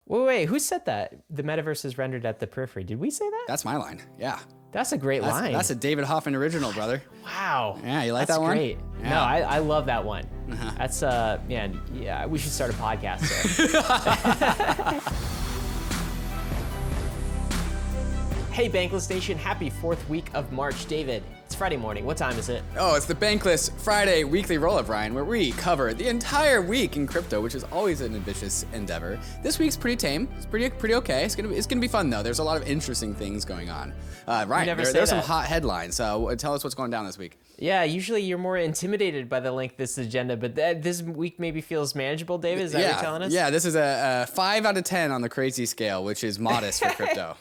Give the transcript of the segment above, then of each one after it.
Wait, who said that? The metaverse is rendered at the periphery. Did we say that? That's my line. Yeah. That's a great line. That's a David Hoffman original, brother. Wow. Yeah, you like that one? That's great. Yeah. No, I love that one. That's, man, yeah, we should start a podcast there. Hey, Bankless Nation, happy 4th week of March. David, it's Friday morning. What time is it? Oh, it's the Bankless Friday weekly roll-up, Ryan, where we cover the entire week in crypto, which is always an ambitious endeavor. This week's pretty tame. It's pretty okay. It's gonna be fun though. There's a lot of interesting things going on. Ryan, there's some hot headlines. So tell us what's going down this week. Yeah, usually you're more intimidated by the length of this agenda, but this week maybe feels manageable, David. Is that what you're telling us? Yeah, this is a 5 out of 10 on the crazy scale, which is modest for crypto.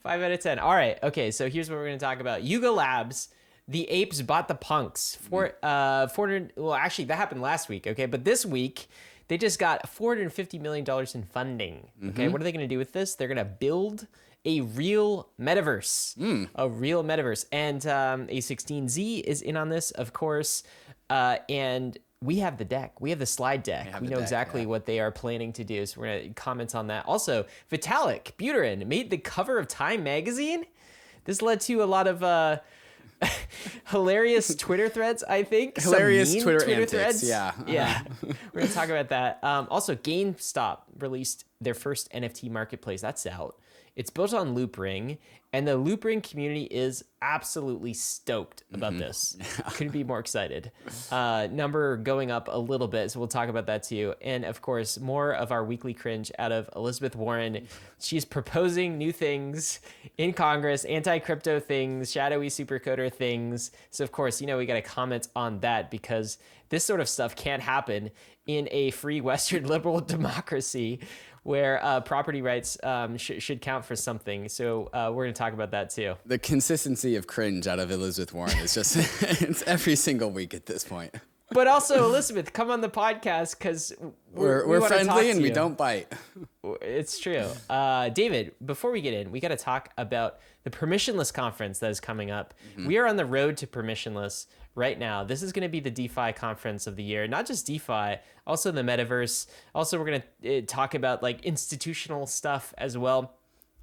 5 out of 10. All right. Okay. So here's what we're going to talk about. Yuga Labs, the apes bought the punks for 400. Well, actually, that happened last week. Okay. But this week, they just got $450 million in funding. Okay. What are they going to do with this? They're going to build a real metaverse. A real metaverse. And A16Z is in on this, of course. And we have the deck. We have the slide deck. We know exactly what they are planning to do. So we're going to comment on that. Also, Vitalik Buterin made the cover of Time magazine. This led to a lot of hilarious Twitter threads, I think. Hilarious Twitter antics, threads. yeah. Yeah. We're going to talk about that. Also, GameStop released their first NFT marketplace. That's out. It's built on Loopring, and the Loopring community is absolutely stoked about this. Couldn't be more excited. Number going up a little bit, so we'll talk about that too. And of course, more of our weekly cringe out of Elizabeth Warren. She's proposing new things in Congress, anti-crypto things, shadowy supercoder things. So of course, we got to comment on that because this sort of stuff can't happen in a free Western liberal democracy where property rights should count for something. So we're going to talk about that too. The consistency of cringe out of Elizabeth Warren is just, it's every single week at this point. But also, Elizabeth, come on the podcast because we're friendly and we don't bite. It's true. David, before we get in, we got to talk about the permissionless conference that is coming up. We are on the road to permissionless right now. This is going to be the DeFi conference of the year. Not just DeFi, also the Metaverse. Also, we're going to talk about like institutional stuff as well.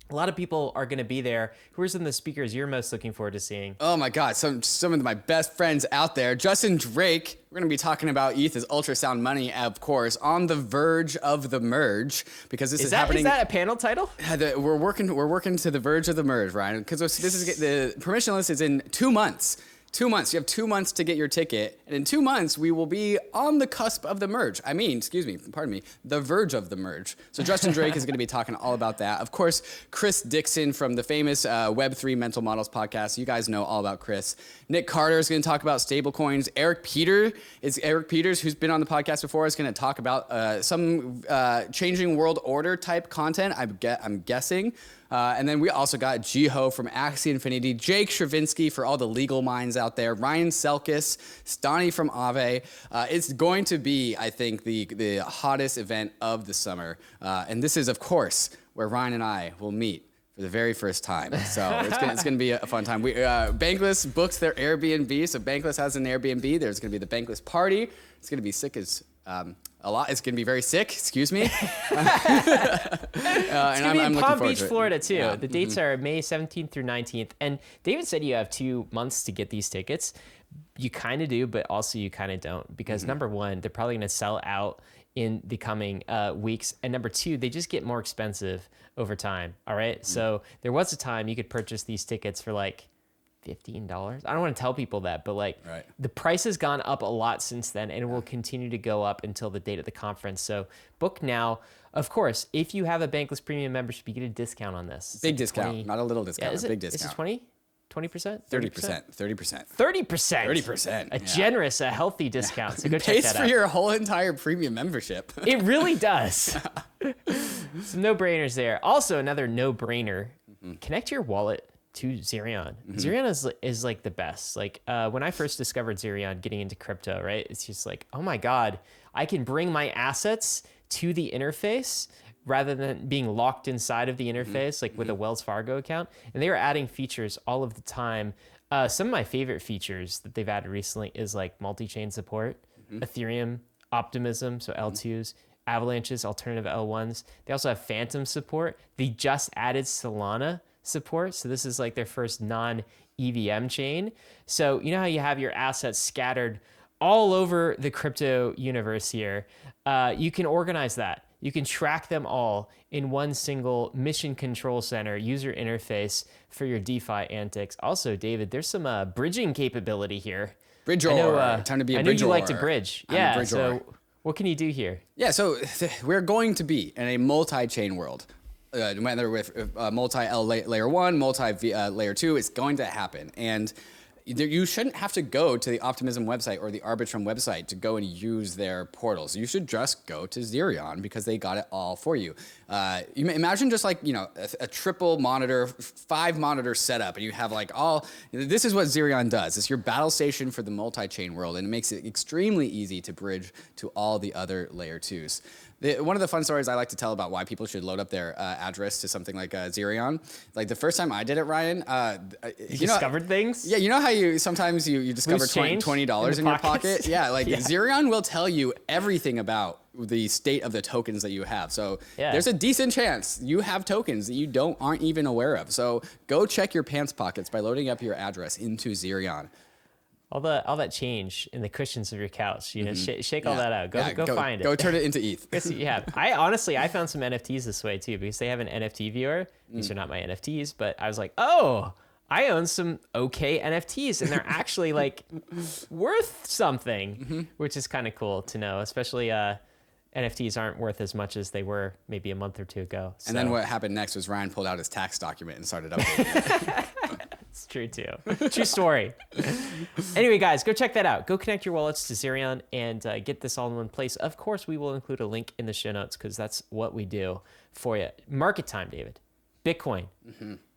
A lot of people are going to be there. Who are some of the speakers you're most looking forward to seeing? Oh my God, some of my best friends out there. Justin Drake, we're going to be talking about ETH as ultrasound money, of course, on the verge of the merge, because this is happening. Is that a panel title? We're working to the verge of the merge, Ryan, because this is the permissionless is in 2 months. 2 months. You have 2 months to get your ticket. And in 2 months, we will be on the cusp of the merge. The verge of the merge. So Justin Drake is going to be talking all about that. Of course, Chris Dixon from the famous Web3 Mental Models podcast. You guys know all about Chris. Nick Carter is going to talk about stablecoins. Eric Peters, who's been on the podcast before, is going to talk about some changing world order type content, I'm guessing. And then we also got Jiho from Axie Infinity, Jake Stravinsky for all the legal minds out there, Ryan Selkis, Stani from Aave. It's going to be, I think, the hottest event of the summer. And this is, of course, where Ryan and I will meet for the very first time. So it's going to be a fun time. Bankless books their Airbnb. So Bankless has an Airbnb. There's going to be the Bankless party. It's going to be sick as... a lot. It's going to be very sick. Excuse me. It's going to be in Palm Beach, Florida, too. Yeah. The dates are May 17th through 19th. And David said you have 2 months to get these tickets. You kind of do, but also you kind of don't. Because number one, they're probably going to sell out in the coming weeks. And number two, they just get more expensive over time. All right. So there was a time you could purchase these tickets for like $15. I don't want to tell people that, but the price has gone up a lot since then, and it will continue to go up until the date of the conference. So book now. Of course, if you have a Bankless Premium membership, you get a discount on this. It's big discount, 20, not a little discount. Yeah, a big discount. Is it 20? 20%? 30%. 30%. 30%. A generous, a healthy discount. So go check that out. Pays for your whole entire premium membership. It really does. Some no-brainers there. Also, another no-brainer. Connect your wallet to Zerion. Zerion is like the best. Like when I first discovered Zerion getting into crypto, right? It's just like, oh my God, I can bring my assets to the interface rather than being locked inside of the interface, like with a Wells Fargo account. And they are adding features all of the time. Some of my favorite features that they've added recently is like multi-chain support, Ethereum optimism, so L2s, Avalanche's alternative L1s. They also have Phantom support. They just added Solana support. So this is like their first non-EVM chain. So you know how you have your assets scattered all over the crypto universe here? You can organize that. You can track them all in one single mission control center user interface for your DeFi antics. Also, David, there's some bridging capability here. Bridger. Time to be a bridger. I know you like to bridge. Yeah. So what can you do here? Yeah. So we're going to be in a multi-chain world. Whether with multi-L layer 1, multi-layer 2, it's going to happen. And you shouldn't have to go to the Optimism website or the Arbitrum website to go and use their portals. You should just go to Zerion because they got it all for you. You may imagine just like, a triple monitor, 5 monitor setup, and you have like this is what Zerion does. It's your battle station for the multi-chain world, and it makes it extremely easy to bridge to all the other layer 2s. One of the fun stories I like to tell about why people should load up their address to something like Zerion. Like the first time I did it, Ryan, you discovered things? Yeah, you know how you sometimes you discover $20 in your pocket? Yeah, like Zerion will tell you everything about the state of the tokens that you have. So there's a decent chance you have tokens that you aren't even aware of. So go check your pants pockets by loading up your address into Zerion. All that change in the cushions of your couch, shake all that out. Go find it. Go turn it into ETH. Yeah, I found some NFTs this way too because they have an NFT viewer. These are not my NFTs, but I was like, oh, I own some okay NFTs and they're actually like worth something, which is kind of cool to know, especially NFTs aren't worth as much as they were maybe a month or two ago. So. And then what happened next was Ryan pulled out his tax document and started updating it. It's true too. True story. Anyway, guys, go check that out. Go connect your wallets to Zerion and get this all in one place. Of course, we will include a link in the show notes because that's what we do for you. Market time, David. Bitcoin.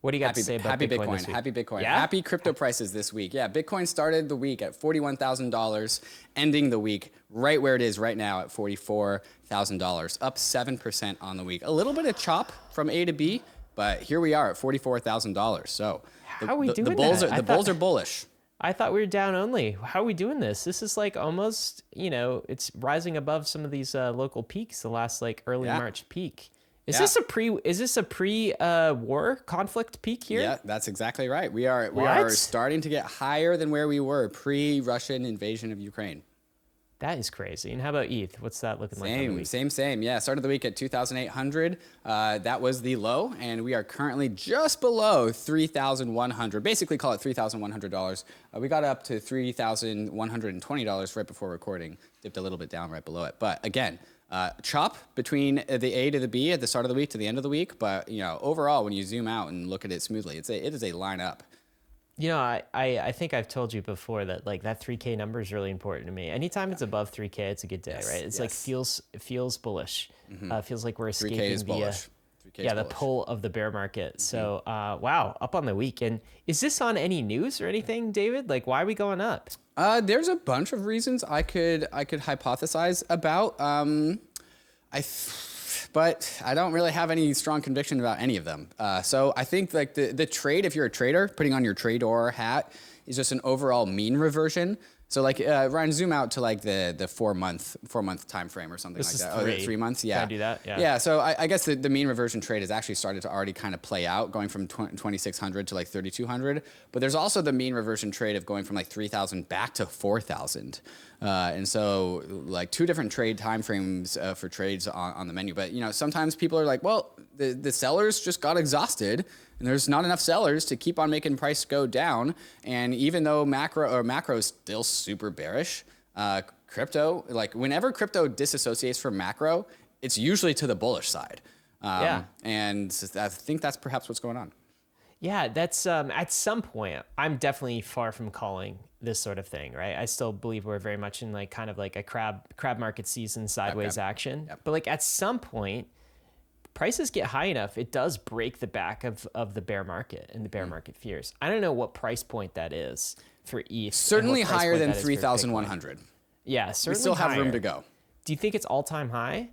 What do you got to say about Bitcoin this week? Happy Bitcoin. Yeah? Happy crypto prices this week. Yeah, Bitcoin started the week at $41,000, ending the week right where it is right now at $44,000, up 7% on the week. A little bit of chop from A to B, but here we are at $44,000. So how are we doing the bulls are bullish. I thought we were down only. How are we doing this? This is like almost, it's rising above some of these local peaks, the last like early March peak. Is this a pre-war conflict peak here? Yeah, that's exactly right. We are starting to get higher than where we were pre-Russian invasion of Ukraine. That is crazy. And how about ETH? What's that looking like on the week? Same. Yeah, started the week at 2,800. That was the low, and we are currently just below 3,100. Basically, call it $3,100. We got up to $3,120 right before recording. Dipped a little bit down right below it. But again, chop between the A to the B at the start of the week to the end of the week. But overall, when you zoom out and look at it smoothly, it is a line up. I think I've told you before that like that 3K number is really important to me. Anytime it's above 3K, it's a good day, right? It's like it feels bullish. Feels like we're escaping 3K is bullish. The pull of the bear market. So wow, up on the week. And is this on any news or anything, David? Like why are we going up? There's a bunch of reasons I could hypothesize about. But I don't really have any strong conviction about any of them. So I think like the trade, if you're a trader, putting on your trader hat is just an overall mean reversion. So like Ryan, zoom out to like the 4 month time frame or something like that. 3 months. Yeah. Can I do that? Yeah. Yeah. So I guess the mean reversion trade has actually started to already kind of play out, going from 2,600 to like 3,200. But there's also the mean reversion trade of going from like 3,000 back to 4,000. And so like 2 different trade time frames for trades on the menu. But sometimes people are like, well, the sellers just got exhausted. And there's not enough sellers to keep on making price go down. And even though macro is still super bearish, crypto, like whenever crypto disassociates from macro, it's usually to the bullish side. And I think that's perhaps what's going on. Yeah, that's at some point, I'm definitely far from calling this sort of thing, right? I still believe we're very much in like kind of like a crab market season sideways action. Yep. But like at some point, prices get high enough, it does break the back of the bear market and the bear market fears. I don't know what price point that is for ETH. Certainly higher than 3,100. Yeah, certainly we still have higher. room to go. Do you think it's all-time high?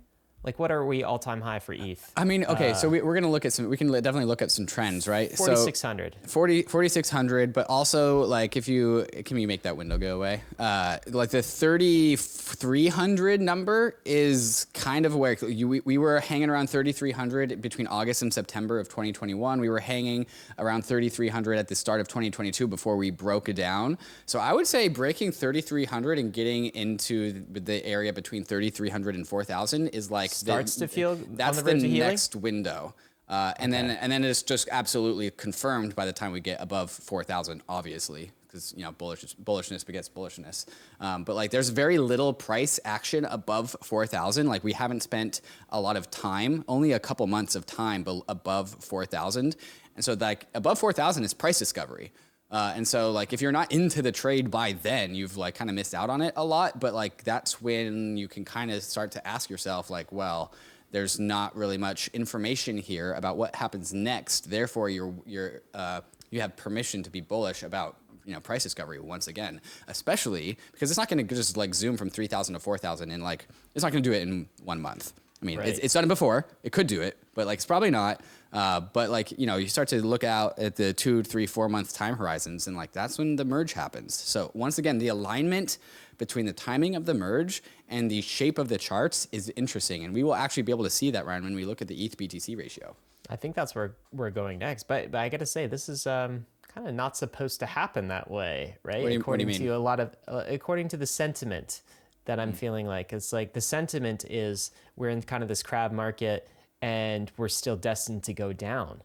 Like, what are we all-time high for ETH? I mean, okay, so we're going to look at some, we can definitely look at some trends, right? 4,600. 4,600, but also like if you, can you make that window go away? Like the 3,300 number is kind of where we were hanging around 3,300 between August and September of 2021. We were hanging around 3,300 at the start of 2022 before we broke it down. So I would say breaking 3,300 and getting into the area between 3,300 and 4,000 is like Starts to feel that's on the verge of healing? next window. And then it's just absolutely confirmed by the time we get above 4,000, obviously, because you know bullishness begets bullishness. But like there's very little price action above 4,000. Like we haven't spent a lot of time, only a couple months of time, but above 4,000. And so like above 4,000 is price discovery. And so like if you're not into the trade by then, you've like kind of missed out on it a lot. But like that's when you can kind of start to ask yourself like, well, there's not really much information here about what happens next. Therefore, you have permission to be bullish about price discovery once again, especially because it's not going to just like zoom from 3,000 to 4,000 and like it's not going to do it in 1 month. I mean, right. it's done it before. It could do it, but like it's probably not. But like you start to look out at the 2, 3, 4 month time horizons, and like that's when the merge happens. So once again, the alignment between the timing of the merge and the shape of the charts is interesting, and we will actually be able to see that, Ryan, when we look at the ETH BTC ratio. I think that's where we're going next. But I got to say, this is kind of not supposed to happen that way, right? What do you mean? To a lot of according to the sentiment that I'm feeling like. It's like the sentiment is we're in kind of this crab market and we're still destined to go down.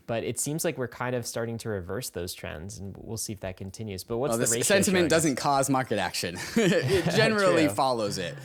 But it seems like we're kind of starting to reverse those trends, and we'll see if that continues. But what's the ratio? Sentiment doesn't cause market action. It generally follows it.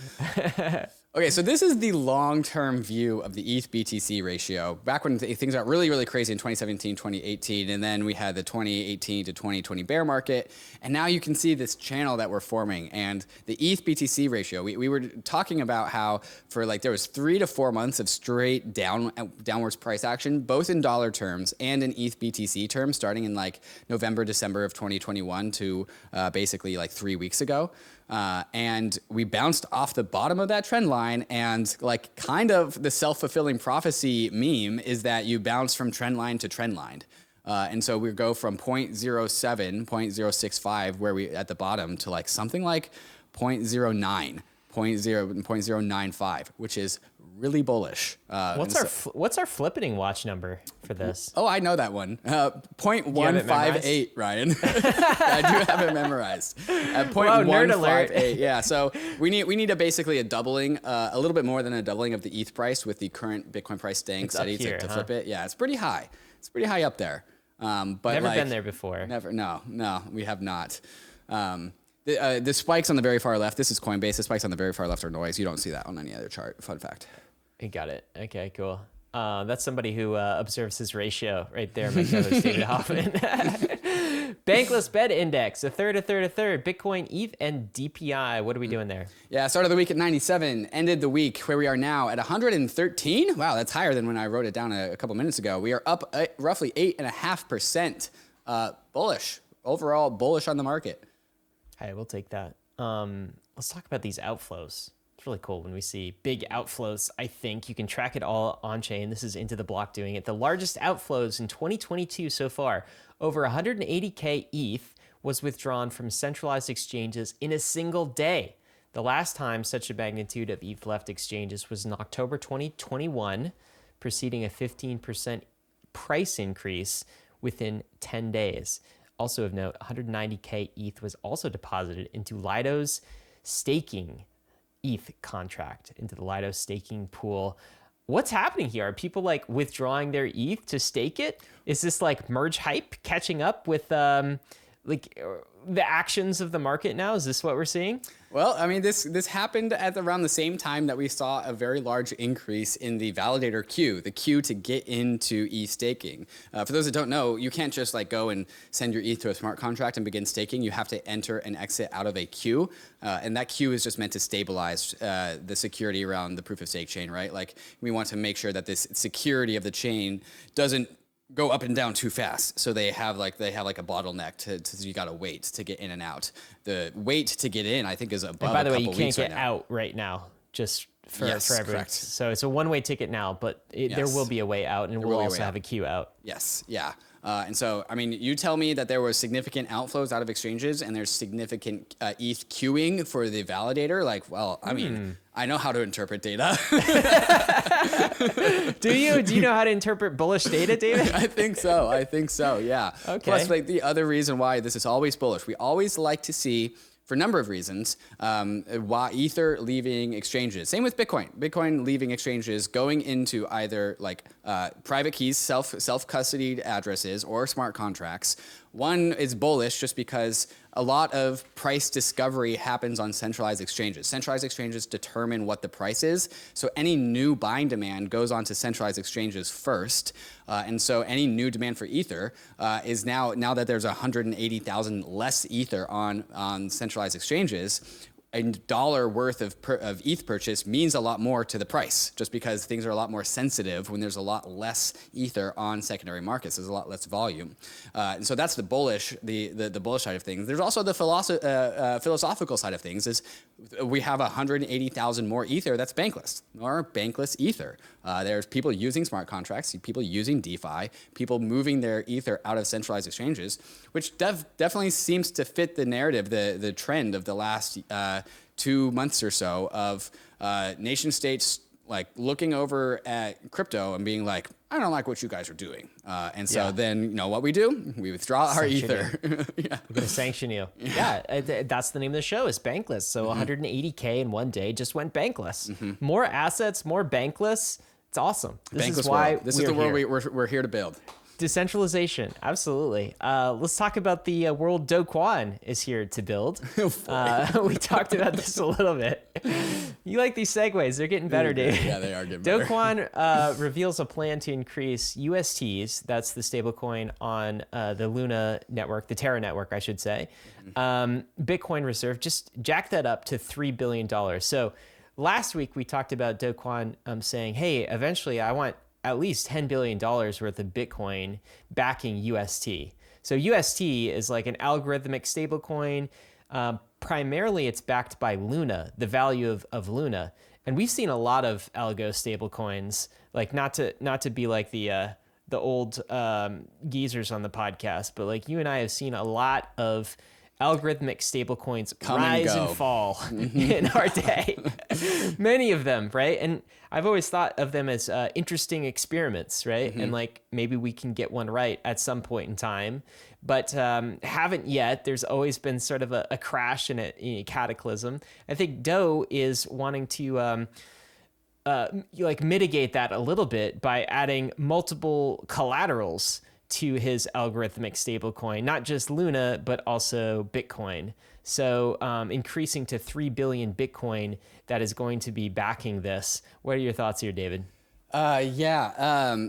Okay, so this is the long-term view of the ETH BTC ratio. Back when things got really, really crazy in 2017, 2018, and then we had the 2018 to 2020 bear market, and now you can see this channel that we're forming. And the ETH BTC ratio, we were talking about how for like there was 3 to 4 months of straight downwards price action, both in dollar terms and in ETH BTC terms, starting in like November, December of 2021 to basically like 3 weeks ago. And we bounced off the bottom of that trend line, and like kind of the self-fulfilling prophecy meme is that you bounce from trend line to trend line. And so we go from 0.07, 0.065, where we at the bottom, to like something like 0.09, 0.095, which is really bullish. What's our flippening watch number for this? Oh, I know that one. 0.158, Ryan. I do have it memorized. At 0.158. Yeah. So we need basically a doubling, a little bit more than a doubling of the ETH price with the current Bitcoin price staying steady to flip it. Yeah, it's pretty high. It's pretty high up there. But never been there before. Never. No, we have not. The spikes on the very far left. This is Coinbase. The spikes on the very far left are noise. You don't see that on any other chart. Fun fact. You got it. Okay, cool. That's somebody who observes his ratio right there. My co-host David Hoffman. Bankless bed index, a third. Bitcoin, ETH, and DPI. What are we doing there? Yeah, started the week at 97, ended the week where we are now at 113. Wow, that's higher than when I wrote it down a couple minutes ago. We are up roughly 8.5% bullish. Overall, bullish on the market. Hey, we'll take that. Let's talk about these outflows. It's really cool when we see big outflows. I think you can track it all on chain. This is Into the Block doing it. The largest outflows in 2022 so far, over 180K ETH was withdrawn from centralized exchanges in a single day. The last time such a magnitude of ETH left exchanges was in October 2021, preceding a 15% price increase within 10 days. Also of note, 190K ETH was also deposited into Lido's staking ETH contract, into the Lido staking pool. What's happening here? Are people like withdrawing their ETH to stake it? Is this like merge hype catching up with like the actions of the market now? Is this what we're seeing? Well, I mean, this happened at around the same time that we saw a very large increase in the validator queue, the queue to get into ETH staking. For those that don't know, you can't just like go and send your ETH to a smart contract and begin staking. You have to enter and exit out of a queue, and that queue is just meant to stabilize the security around the proof of stake chain, right? Like we want to make sure that this security of the chain doesn't go up and down too fast. So they have like a bottleneck to you gotta wait to get in and out. The wait to get in, I think, is above. And by the a way, you couple can't weeks get right now. out right now. Just for Yes, everyone. correct. So it's a one-way ticket now, but there will be a way out, and we'll also have a queue out. Yes, yeah. And so, I mean, you tell me that there was significant outflows out of exchanges and there's significant ETH queuing for the validator. Like, well, I mean, I know how to interpret data. Do you? Do you know how to interpret bullish data, David? I think so. Yeah. Okay. Plus, like the other reason why this is always bullish, we always like to see, for a number of reasons, why Ether leaving exchanges. Same with Bitcoin. Bitcoin leaving exchanges, going into either like private keys, self-custodied addresses, or smart contracts. One is bullish just because a lot of price discovery happens on centralized exchanges. Centralized exchanges determine what the price is. So any new buying demand goes onto centralized exchanges first. And so any new demand for Ether is now that there's 180,000 less Ether on centralized exchanges, $1 worth of ETH purchase means a lot more to the price, just because things are a lot more sensitive when there's a lot less Ether on secondary markets. There's a lot less volume, and so that's the bullish side of things. There's also the philosophical side of things. Is we have 180,000 more Ether that's bankless or bankless Ether. There's people using smart contracts, people using DeFi, people moving their Ether out of centralized exchanges, which definitely seems to fit the narrative, the trend of the last 2 months or so of nation states like looking over at crypto and being like, I don't like what you guys are doing. And so then, you know what we do? We withdraw our Ether. We're going to sanction you. Yeah, that's the name of the show, is Bankless. So 180K in one day just went bankless. More assets, more bankless. It's awesome. This is why this is the world we're here to build. Decentralization, absolutely. Let's talk about the world Do Kwon is here to build. We talked about this a little bit. You like these segues. They're getting better, Dave. Yeah, they are getting Do better. Kwon reveals a plan to increase USTs, that's the stablecoin on the Luna network, the Terra network, I should say. Bitcoin reserve, just jack that up to $3 billion. So last week we talked about Do Kwon saying, hey, eventually I want at least $10 billion worth of Bitcoin backing UST. So UST is like an algorithmic stablecoin. Primarily, it's backed by Luna, the value of Luna. And we've seen a lot of algo stablecoins, like not to be like the old geezers on the podcast, but like you and I have seen a lot of algorithmic stablecoins rise and fall in our day. Many of them, right? And I've always thought of them as interesting experiments, right? And like maybe we can get one right at some point in time, but haven't yet. There's always been sort of a crash and a cataclysm. I think Do is wanting to like mitigate that a little bit by adding multiple collaterals to his algorithmic stablecoin, not just Luna, but also Bitcoin. So increasing to 3 billion Bitcoin that is going to be backing this. What are your thoughts here, David? I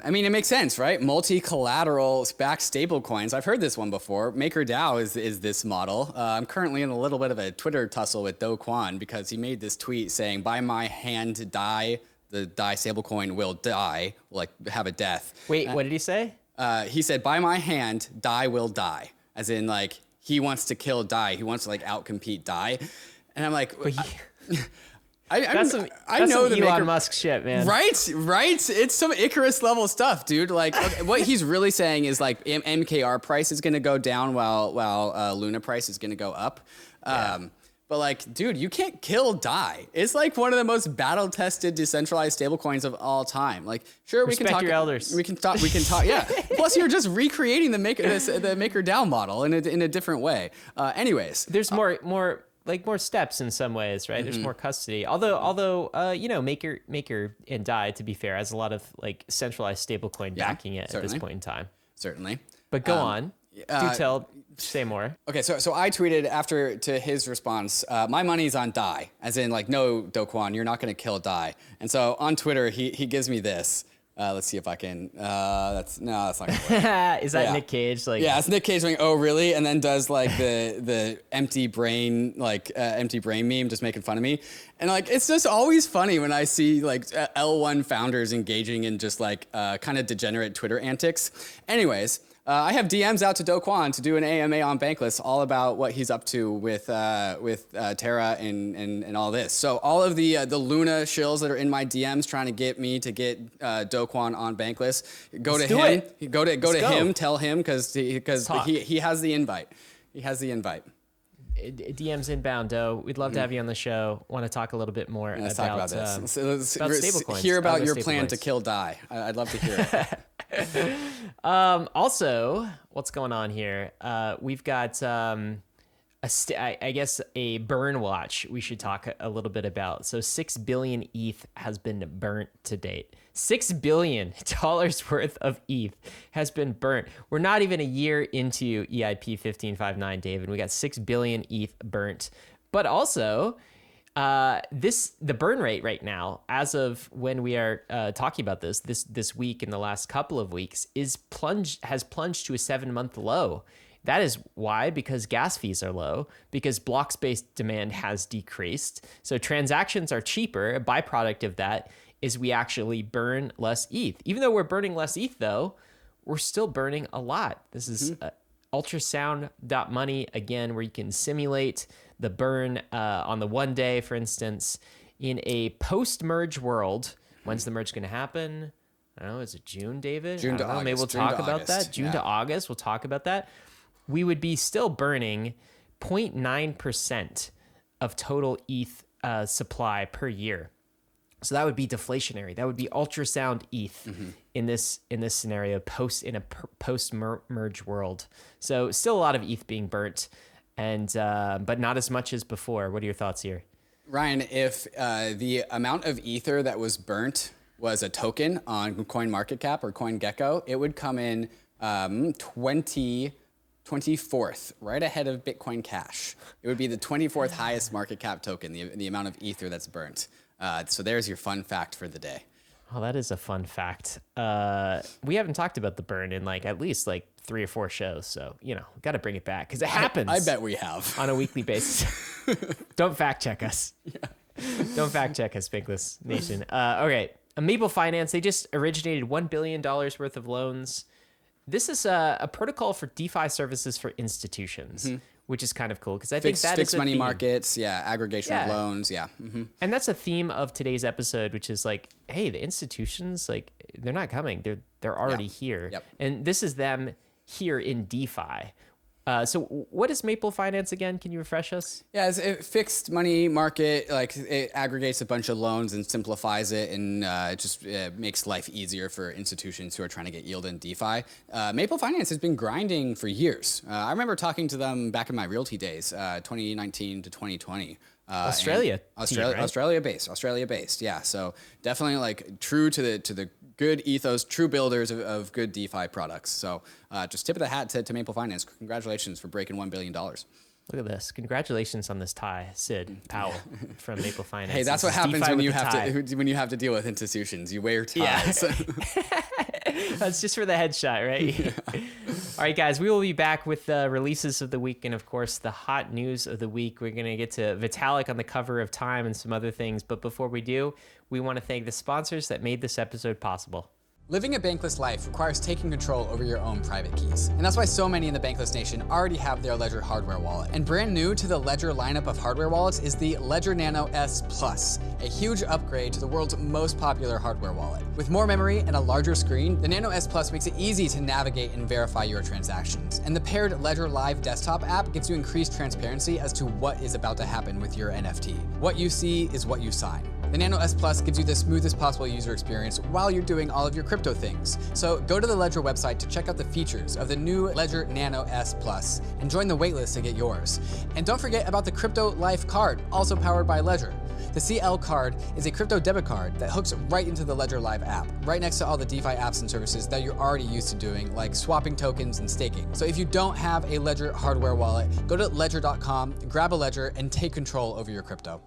mean, it makes sense, right? Multi-collateral backed stablecoins. I've heard this one before. MakerDAO is this model. I'm currently in a little bit of a Twitter tussle with Do Kwon because he made this tweet saying, by my hand, DAI, the DAI stablecoin will die, like have a death. Wait, what did he say? He said, by my hand, DAI will die. As in, like, he wants to kill DAI. He wants to, like, outcompete DAI. And I'm like, I know the Elon Musk shit, man. Right? It's some Icarus level stuff, dude. Like, okay, what he's really saying is, like, MKR price is going to go down while Luna price is going to go up. But like, dude, you can't kill DAI. It's like one of the most battle-tested decentralized stablecoins of all time. Like, sure, we can talk. Your elders. We can talk. Yeah. Plus, you're just recreating the MakerDAO model in a different way. Anyways, there's more steps in some ways, right? There's more custody. Although you know, Maker and DAI, to be fair, has a lot of like centralized stablecoin backing it at this point in time. Certainly. But go on. Say more. Okay, so I tweeted after to his response, my money's on DAI, as in like, no, Do Kwon, you're not going to kill DAI. And so on Twitter, he gives me this. Let's see if I can. That's not gonna work. Is that Nick Cage? Like, yeah, it's Nick Cage going, oh really? And then does like the empty brain meme, just making fun of me. And like, it's just always funny when I see like L1 founders engaging in just like kind of degenerate Twitter antics. Anyways. I have DMs out to Do Kwon to do an AMA on Bankless, all about what he's up to with Terra and all this. So all of the Luna shills that are in my DMs trying to get me to get Do Kwon on Bankless, go to him. Go to him. Tell him because he has the invite. He has the invite. DM's inbound, Do. We'd love to have you on the show. Want to talk a little bit more let's about talk about this. About stablecoins. Hear about your plan to kill Dai. I'd love to hear it. Also, what's going on here? We've got I guess a burn watch we should talk a little bit about. So 6 billion ETH has been burnt to date. $6 billion worth of ETH has been burnt. We're not even a year into EIP 1559, David. We got 6 billion ETH burnt. But also, the burn rate right now, as of when we are talking about this week and the last couple of weeks, has plunged to a 7-month low. That is why, because gas fees are low, because block space demand has decreased. So transactions are cheaper. A byproduct of that is we actually burn less ETH. Even though we're burning less ETH, though, we're still burning a lot. This is ultrasound.money, again, where you can simulate the burn on the 1 day, for instance, in a post-merge world. When's the merge going to happen? I don't know. Is it June, David? June to August. Maybe we'll talk about that. June to August. We'll talk about that. We would be still burning 0.9% of total ETH supply per year. So that would be deflationary. That would be ultrasound ETH in this scenario, post merge world. So still a lot of ETH being burnt, and but not as much as before. What are your thoughts here, Ryan? If the amount of Ether that was burnt was a token on CoinMarketCap or CoinGecko, it would come in 24th, right ahead of Bitcoin Cash. It would be the 24th highest market cap token, the amount of Ether that's burnt. So there's your fun fact for the day. Oh, that is a fun fact. We haven't talked about the burn in at least 3 or 4 shows. So, got to bring it back because it happens. I bet we have. On a weekly basis. Don't fact check us. Yeah. Don't fact check us, Bankless Nation. Okay. Maple Finance, they just originated $1 billion worth of loans. This is a protocol for DeFi services for institutions, which is kind of cool because I think that fixed is money markets, aggregation of loans, And that's a theme of today's episode, which is hey, the institutions, they're not coming, they're already here, and this is them here in DeFi. So what is Maple Finance again? Can you refresh us? Yeah, it's a fixed money market. It aggregates a bunch of loans and simplifies it, and it just makes life easier for institutions who are trying to get yield in DeFi. Maple Finance has been grinding for years. I remember talking to them back in my realty days, 2019 to 2020. Australia based. Yeah. So definitely true to the good ethos, true builders of good DeFi products. So just tip of the hat to Maple Finance. Congratulations for breaking $1 billion. Look at this. Congratulations on this tie, Sid Powell from Maple Finance. Hey, that's what happens when you have to deal with institutions. You wear ties. Yeah. That's just for the headshot, right? Yeah. All right, guys, we will be back with the releases of the week and, of course, the hot news of the week. We're going to get to Vitalik on the cover of Time and some other things. But before we do, we want to thank the sponsors that made this episode possible. Living a bankless life requires taking control over your own private keys. And that's why so many in the Bankless Nation already have their Ledger hardware wallet. And brand new to the Ledger lineup of hardware wallets is the Ledger Nano S Plus, a huge upgrade to the world's most popular hardware wallet. With more memory and a larger screen, the Nano S Plus makes it easy to navigate and verify your transactions. And the paired Ledger Live desktop app gives you increased transparency as to what is about to happen with your NFT. What you see is what you sign. The Nano S Plus gives you the smoothest possible user experience while you're doing all of your crypto things. So go to the Ledger website to check out the features of the new Ledger Nano S Plus and join the waitlist to get yours. And don't forget about the Crypto Life card, also powered by Ledger. The CL card is a crypto debit card that hooks right into the Ledger Live app, right next to all the DeFi apps and services that you're already used to doing, like swapping tokens and staking. So if you don't have a Ledger hardware wallet, go to ledger.com, grab a Ledger, and take control over your crypto.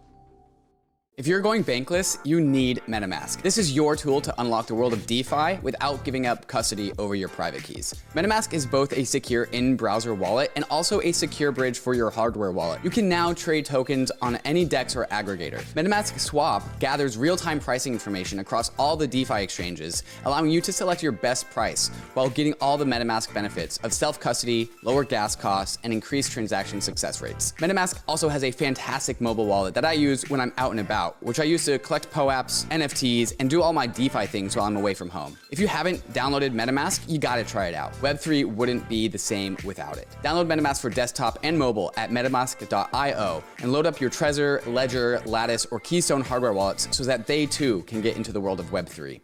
If you're going bankless, you need MetaMask. This is your tool to unlock the world of DeFi without giving up custody over your private keys. MetaMask is both a secure in-browser wallet and also a secure bridge for your hardware wallet. You can now trade tokens on any DEX or aggregator. MetaMask Swap gathers real-time pricing information across all the DeFi exchanges, allowing you to select your best price while getting all the MetaMask benefits of self-custody, lower gas costs, and increased transaction success rates. MetaMask also has a fantastic mobile wallet that I use when I'm out and about, which I use to collect POAPs, NFTs, and do all my DeFi things while I'm away from home. If you haven't downloaded MetaMask, you gotta try it out. Web3 wouldn't be the same without it. Download MetaMask for desktop and mobile at metamask.io and load up your Trezor, Ledger, Lattice, or Keystone hardware wallets so that they too can get into the world of Web3.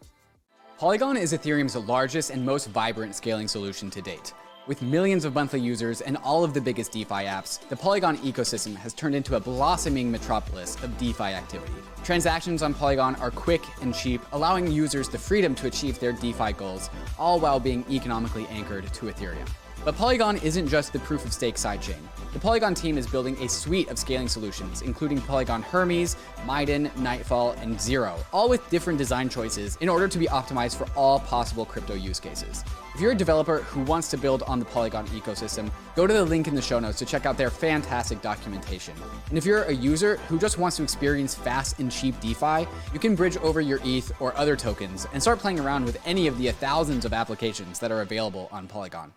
Polygon is Ethereum's largest and most vibrant scaling solution to date. With millions of monthly users and all of the biggest DeFi apps, the Polygon ecosystem has turned into a blossoming metropolis of DeFi activity. Transactions on Polygon are quick and cheap, allowing users the freedom to achieve their DeFi goals, all while being economically anchored to Ethereum. But Polygon isn't just the proof-of-stake sidechain. The Polygon team is building a suite of scaling solutions, including Polygon Hermes, Maiden, Nightfall, and Zero, all with different design choices in order to be optimized for all possible crypto use cases. If you're a developer who wants to build on the Polygon ecosystem, go to the link in the show notes to check out their fantastic documentation. And if you're a user who just wants to experience fast and cheap DeFi, you can bridge over your ETH or other tokens and start playing around with any of the thousands of applications that are available on Polygon.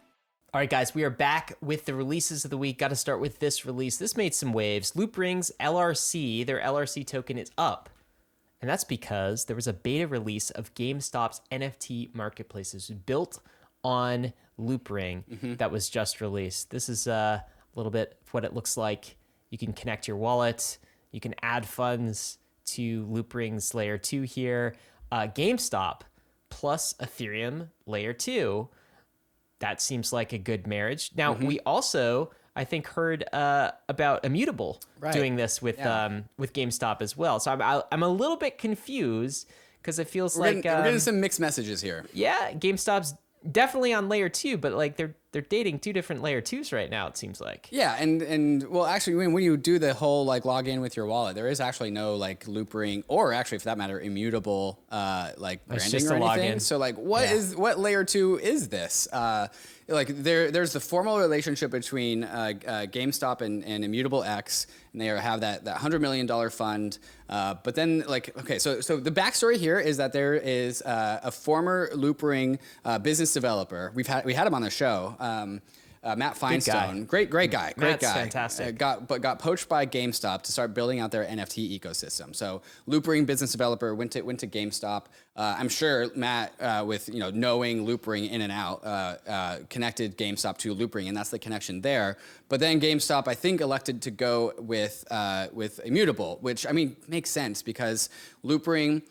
All right, guys, we are back with the releases of the week. Got to start with this release. This made some waves. Loopring's LRC, their LRC token is up. And that's because there was a beta release of GameStop's NFT Marketplaces built on Loopring that was just released. This is a little bit of what it looks like. You can connect your wallet. You can add funds to Loopring's layer 2 here. GameStop plus Ethereum layer 2. That seems like a good marriage. Now, we also, I think, heard about Immutable doing this with GameStop as well. So I'm a little bit confused because it feels we're like... getting some mixed messages here. Yeah, GameStop's definitely on layer 2, but like they're dating two different layer 2s right now, it seems like. Yeah, and well, actually, when you do the whole like log in with your wallet, there is actually no like Loopring or actually, for that matter, Immutable like branding or anything. So like, what layer 2 is this? Like there's the formal relationship between GameStop and Immutable X, and they have that $100 million fund. But then like, okay, so the backstory here is that there is a former Loopring business developer. We had him on the show. Matt Feinstein, great guy, Matt's fantastic. Got poached by GameStop to start building out their NFT ecosystem. So Loopring business developer went to GameStop. I'm sure Matt, with knowing Loopring in and out, connected GameStop to Loopring, and that's the connection there. But then GameStop, I think, elected to go with Immutable, which I mean makes sense because Loopring.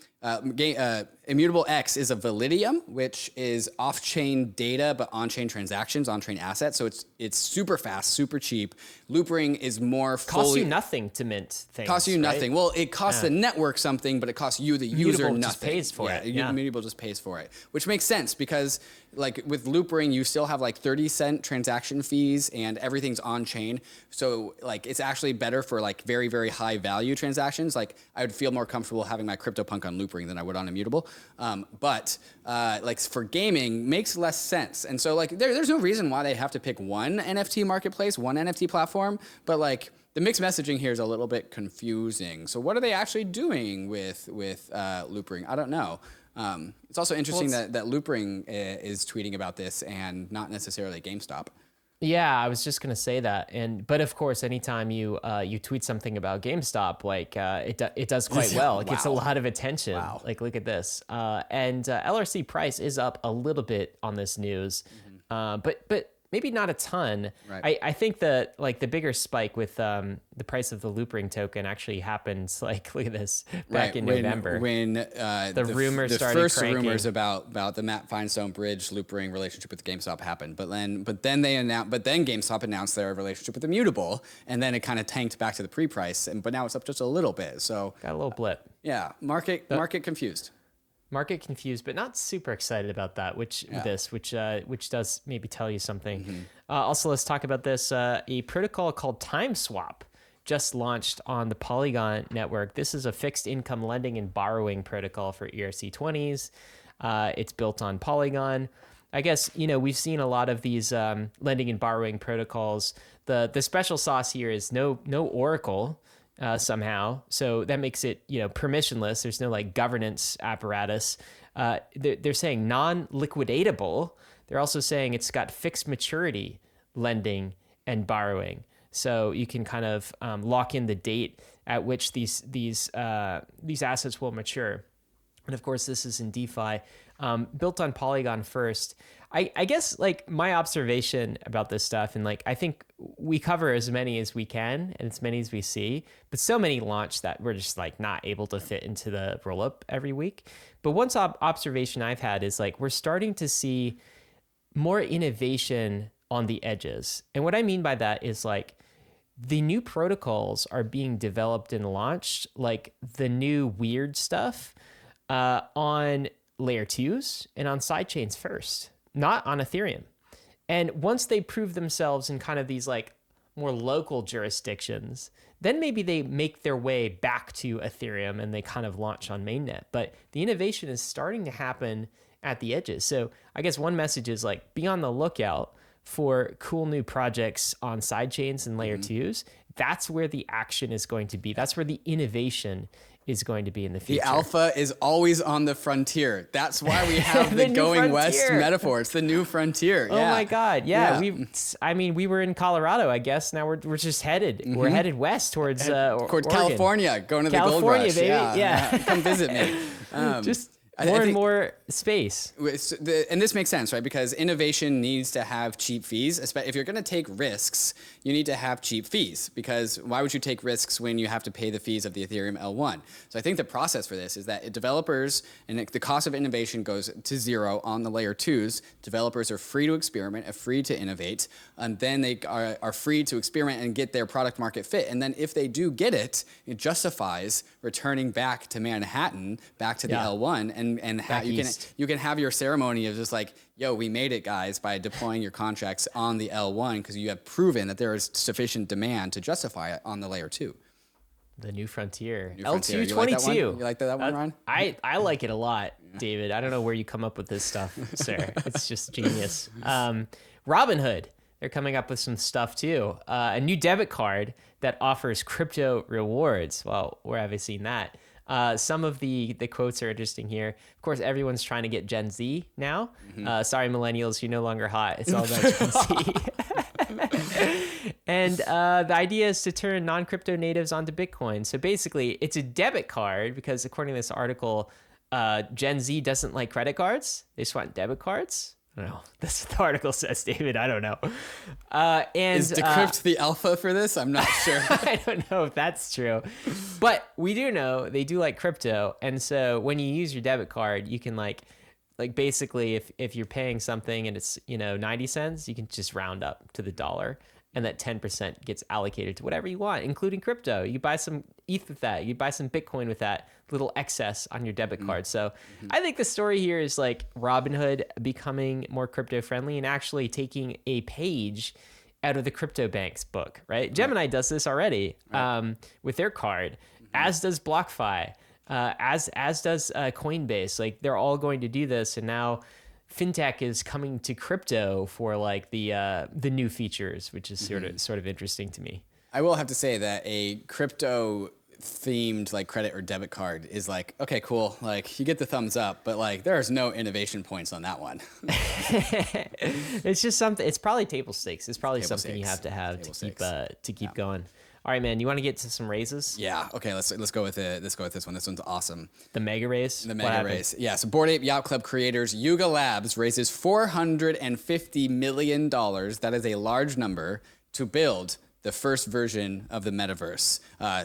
Immutable X is a Validium, which is off-chain data but on-chain transactions, on-chain assets. So it's super fast, super cheap. Loopring is more fully... Costs you nothing to mint things. Costs you nothing. Well, it costs the network something, but it costs you, the user, nothing. Just pays for it. Immutable just pays for it, which makes sense because like with Loopring, you still have like 30-cent transaction fees and everything's on-chain. So like it's actually better for like very, very high value transactions. Like I would feel more comfortable having my CryptoPunk on Loopring than I would on Immutable. But like for gaming makes less sense. And so like there's no reason why they have to pick one NFT marketplace, one NFT platform, but like the mixed messaging here is a little bit confusing. So what are they actually doing with Loopring? I don't know. It's also interesting that Loopring is tweeting about this and not necessarily GameStop. Yeah, I was just gonna say that, but of course, anytime you tweet something about GameStop, like it does quite well. It gets a lot of attention. Wow. Like look at this, and LRC price is up a little bit on this news, but maybe not a ton. Right. I think that like the bigger spike with the price of the Loopring token actually happened, like look at this, back in November. When the rumors started first cranking. rumors about the Matt Feinstein Bridge Loopring relationship with GameStop happened. But then GameStop announced their relationship with Immutable, and then it kind of tanked back to the pre-price, but now it's up just a little bit. So Got a little blip. Yeah, market confused. Market confused, but not super excited about that, which does maybe tell you something. Also, let's talk about this. A protocol called Timeswap just launched on the Polygon network. This is a fixed income lending and borrowing protocol for ERC20s. It's built on Polygon. I guess, we've seen a lot of these lending and borrowing protocols. The special sauce here is no Oracle somehow. So that makes it, permissionless. There's no like governance apparatus. They're saying non-liquidatable. They're also saying it's got fixed maturity lending and borrowing. So you can kind of lock in the date at which these assets will mature. And of course, this is in DeFi, built on Polygon first. I guess like my observation about this stuff, and like I think we cover as many as we can and as many as we see, but so many launch that we're just like not able to fit into the ROLLUP every week. But one observation I've had is like we're starting to see more innovation on the edges. And what I mean by that is like the new protocols are being developed and launched, like the new weird stuff on layer 2s and on sidechains first, not on Ethereum. And once they prove themselves in kind of these like more local jurisdictions, then maybe they make their way back to Ethereum and they kind of launch on mainnet. But the innovation is starting to happen at the edges. So I guess one message is like, be on the lookout for cool new projects on sidechains and layer 2s. That's where the action is going to be. That's where the innovation is going to be in the future. The alpha is always on the frontier. That's why we have the going west metaphor. It's the new frontier. Oh my God. Yeah. We were in Colorado, I guess. Now we're just headed. We're headed west towards towards California, going to the gold rush. Baby. Yeah. Come visit me. Just more and more space. And this makes sense, right? Because innovation needs to have cheap fees. If you're going to take risks, you need to have cheap fees. Because why would you take risks when you have to pay the fees of the Ethereum L1? So I think the process for this is that developers, and the cost of innovation goes to zero on the layer 2s. Developers are free to experiment, are free to innovate, and then they are free to experiment and get their product market fit. And then if they do get it, it justifies returning back to Manhattan, back to the L1, and you can have your ceremony of just like, yo, we made it, guys, by deploying your contracts on the L1 because you have proven that there is sufficient demand to justify it on the layer 2. The new frontier. L2 22. You like that one, Ryan? I like it a lot, David. I don't know where you come up with this stuff, sir. It's just genius. Robinhood. They're coming up with some stuff too. A new debit card that offers crypto rewards. Well, where have I seen that? Some of the quotes are interesting here. Of course, everyone's trying to get Gen Z now. Sorry, millennials, you're no longer hot. It's all about Gen Z. And the idea is to turn non-crypto natives onto Bitcoin. So basically, it's a debit card because according to this article, Gen Z doesn't like credit cards. They just want debit cards. I don't know. That's what the article says, David. I don't know. And is Decrypt the alpha for this? I'm not sure. I don't know if that's true. But we do know they do like crypto. And so when you use your debit card, you can like basically if you're paying something and it's, 90 cents, you can just round up to the dollar. And that 10% gets allocated to whatever you want, including crypto. You buy some ETH with that. You buy some Bitcoin with that little excess on your debit card. So I think the story here is like Robinhood becoming more crypto friendly and actually taking a page out of the crypto bank's book, right? Gemini does this already with their card, as does BlockFi, as does Coinbase. Like they're all going to do this, and now fintech is coming to crypto for like the new features, which is sort of interesting to me. I will have to say that a crypto themed like credit or debit card is like, okay, cool. Like you get the thumbs up, but like there's no innovation points on that one. It's just something, it's probably table stakes. It's probably something you have to keep going. All right, man. You want to get to some raises? Yeah. Okay. Let's go with it. Let's go with this one. This one's awesome. The mega raise. The mega raise. Yeah. So Bored Ape Yacht Club creators Yuga Labs raises $450 million. That is a large number to build the first version of the Metaverse.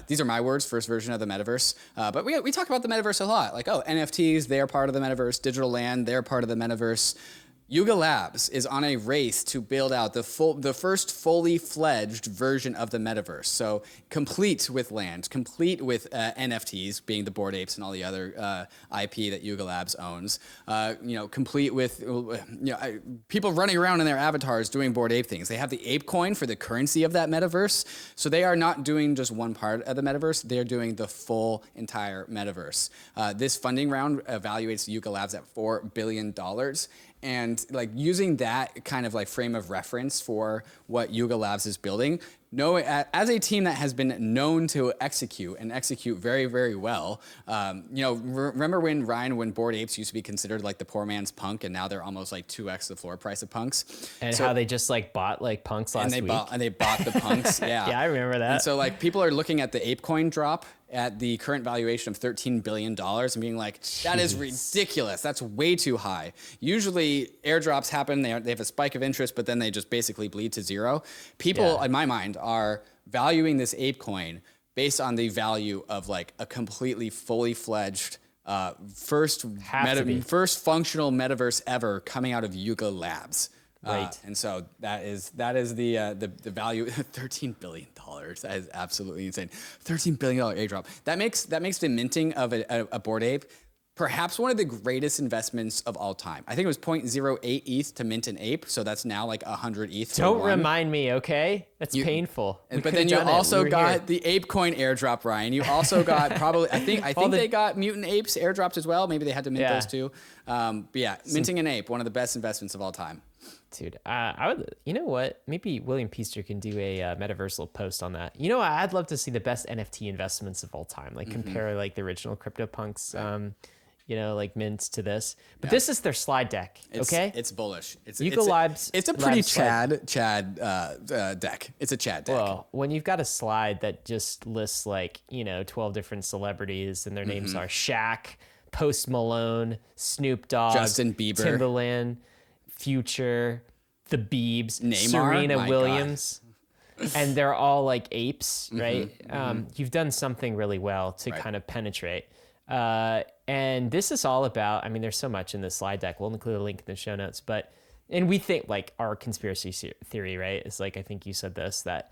These are my words. First version of the Metaverse. But we talk about the Metaverse a lot. Like, oh, NFTs, they're part of the Metaverse. Digital land, they're part of the Metaverse. Yuga Labs is on a race to build out the first fully fledged version of the metaverse. So complete with land, complete with NFTs, being the Bored Apes and all the other IP that Yuga Labs owns. Complete with people running around in their avatars doing Bored Ape things. They have the Ape Coin for the currency of that metaverse. So they are not doing just one part of the metaverse. They're doing the full entire metaverse. This funding round evaluates Yuga Labs at $4 billion. And like using that kind of like frame of reference for what Yuga Labs is building, as a team that has been known to execute very, very well. Remember when Bored Apes used to be considered like the poor man's punk, and now they're almost like 2x the floor price of punks. And how they just like bought like punks last week. And they bought the punks. Yeah. Yeah, I remember that. And so like people are looking at the ApeCoin drop at the current valuation of $13 billion and being like, that is ridiculous. That's way too high. Usually airdrops happen, they have a spike of interest, but then they just basically bleed to zero. People, in my mind, are valuing this ApeCoin based on the value of like a completely fully fledged first functional metaverse ever coming out of Yuga Labs. Right. And so that is the value. $13 billion. That is absolutely insane. $13 billion airdrop. That makes the minting of a Bored Ape perhaps one of the greatest investments of all time. I think it was 0.08 ETH to mint an ape, so that's now like 100 ETH. Don't remind me, okay? That's painful. But then you also got the ApeCoin airdrop, Ryan. You also got probably I think they got Mutant Apes airdropped as well. Maybe they had to mint those too. Minting an ape, one of the best investments of all time. Dude, I would. You know what? Maybe William Peaster can do a metaversal post on that. You know, I'd love to see the best NFT investments of all time. Like compare like the original CryptoPunks. Like mint to this. But this is their slide deck, okay? It's bullish. It's a pretty Chad deck. It's a Chad deck. Well, when you've got a slide that just lists like, 12 different celebrities and their names are Shaq, Post Malone, Snoop Dogg, Justin Bieber, Timbaland, Future, the Biebs, Neymar, Serena Williams. And they're all like apes, right? You've done something really well to kind of penetrate. And this is all about, there's so much in this slide deck. We'll include a link in the show notes, and we think like our conspiracy theory, right? Is like, I think you said this, that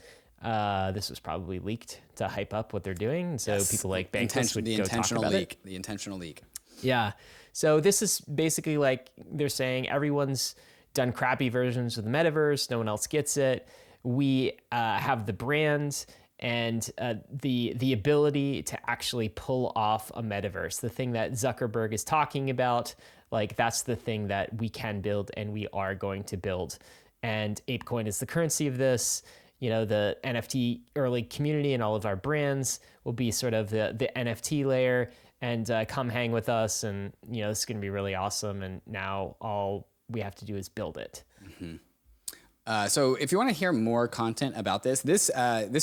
this was probably leaked to hype up what they're doing. So people like Bankless would go talk about it. The intentional leak. Yeah. So this is basically like they're saying everyone's done crappy versions of the metaverse. No one else gets it. We have the brand and the ability to actually pull off a metaverse, the thing that Zuckerberg is talking about, like that's the thing that we can build and we are going to build. And ApeCoin is the currency of this. The NFT early community and all of our brands will be sort of the NFT layer, and come hang with us. And, this is going to be really awesome. And now all we have to do is build it. So if you want to hear more content about this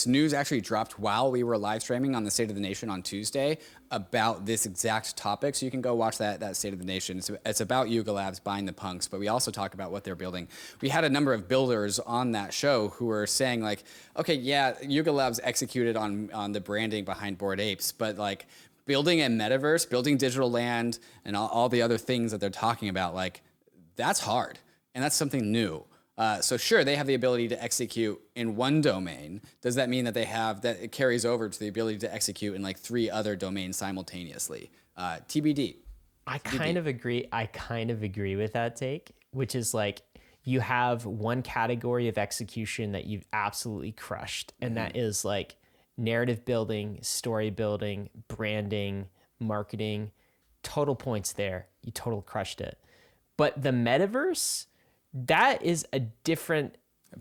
news actually dropped while we were live streaming on the State of the Nation on Tuesday about this exact topic. So you can go watch that State of the Nation. It's about Yuga Labs buying the punks, but we also talk about what they're building. We had a number of builders on that show who were saying like, okay, yeah, Yuga Labs executed on the branding behind Bored Apes, but like building a metaverse, building digital land, and all the other things that they're talking about, like that's hard. And that's something new. So sure, they have the ability to execute in one domain. Does that mean that it carries over to the ability to execute in like 3 other domains simultaneously? TBD. I kind of agree with that take, which is like you have one category of execution that you've absolutely crushed, and that is like narrative building, story building, branding, marketing, total points there. You total crushed it. But the metaverse, that is a different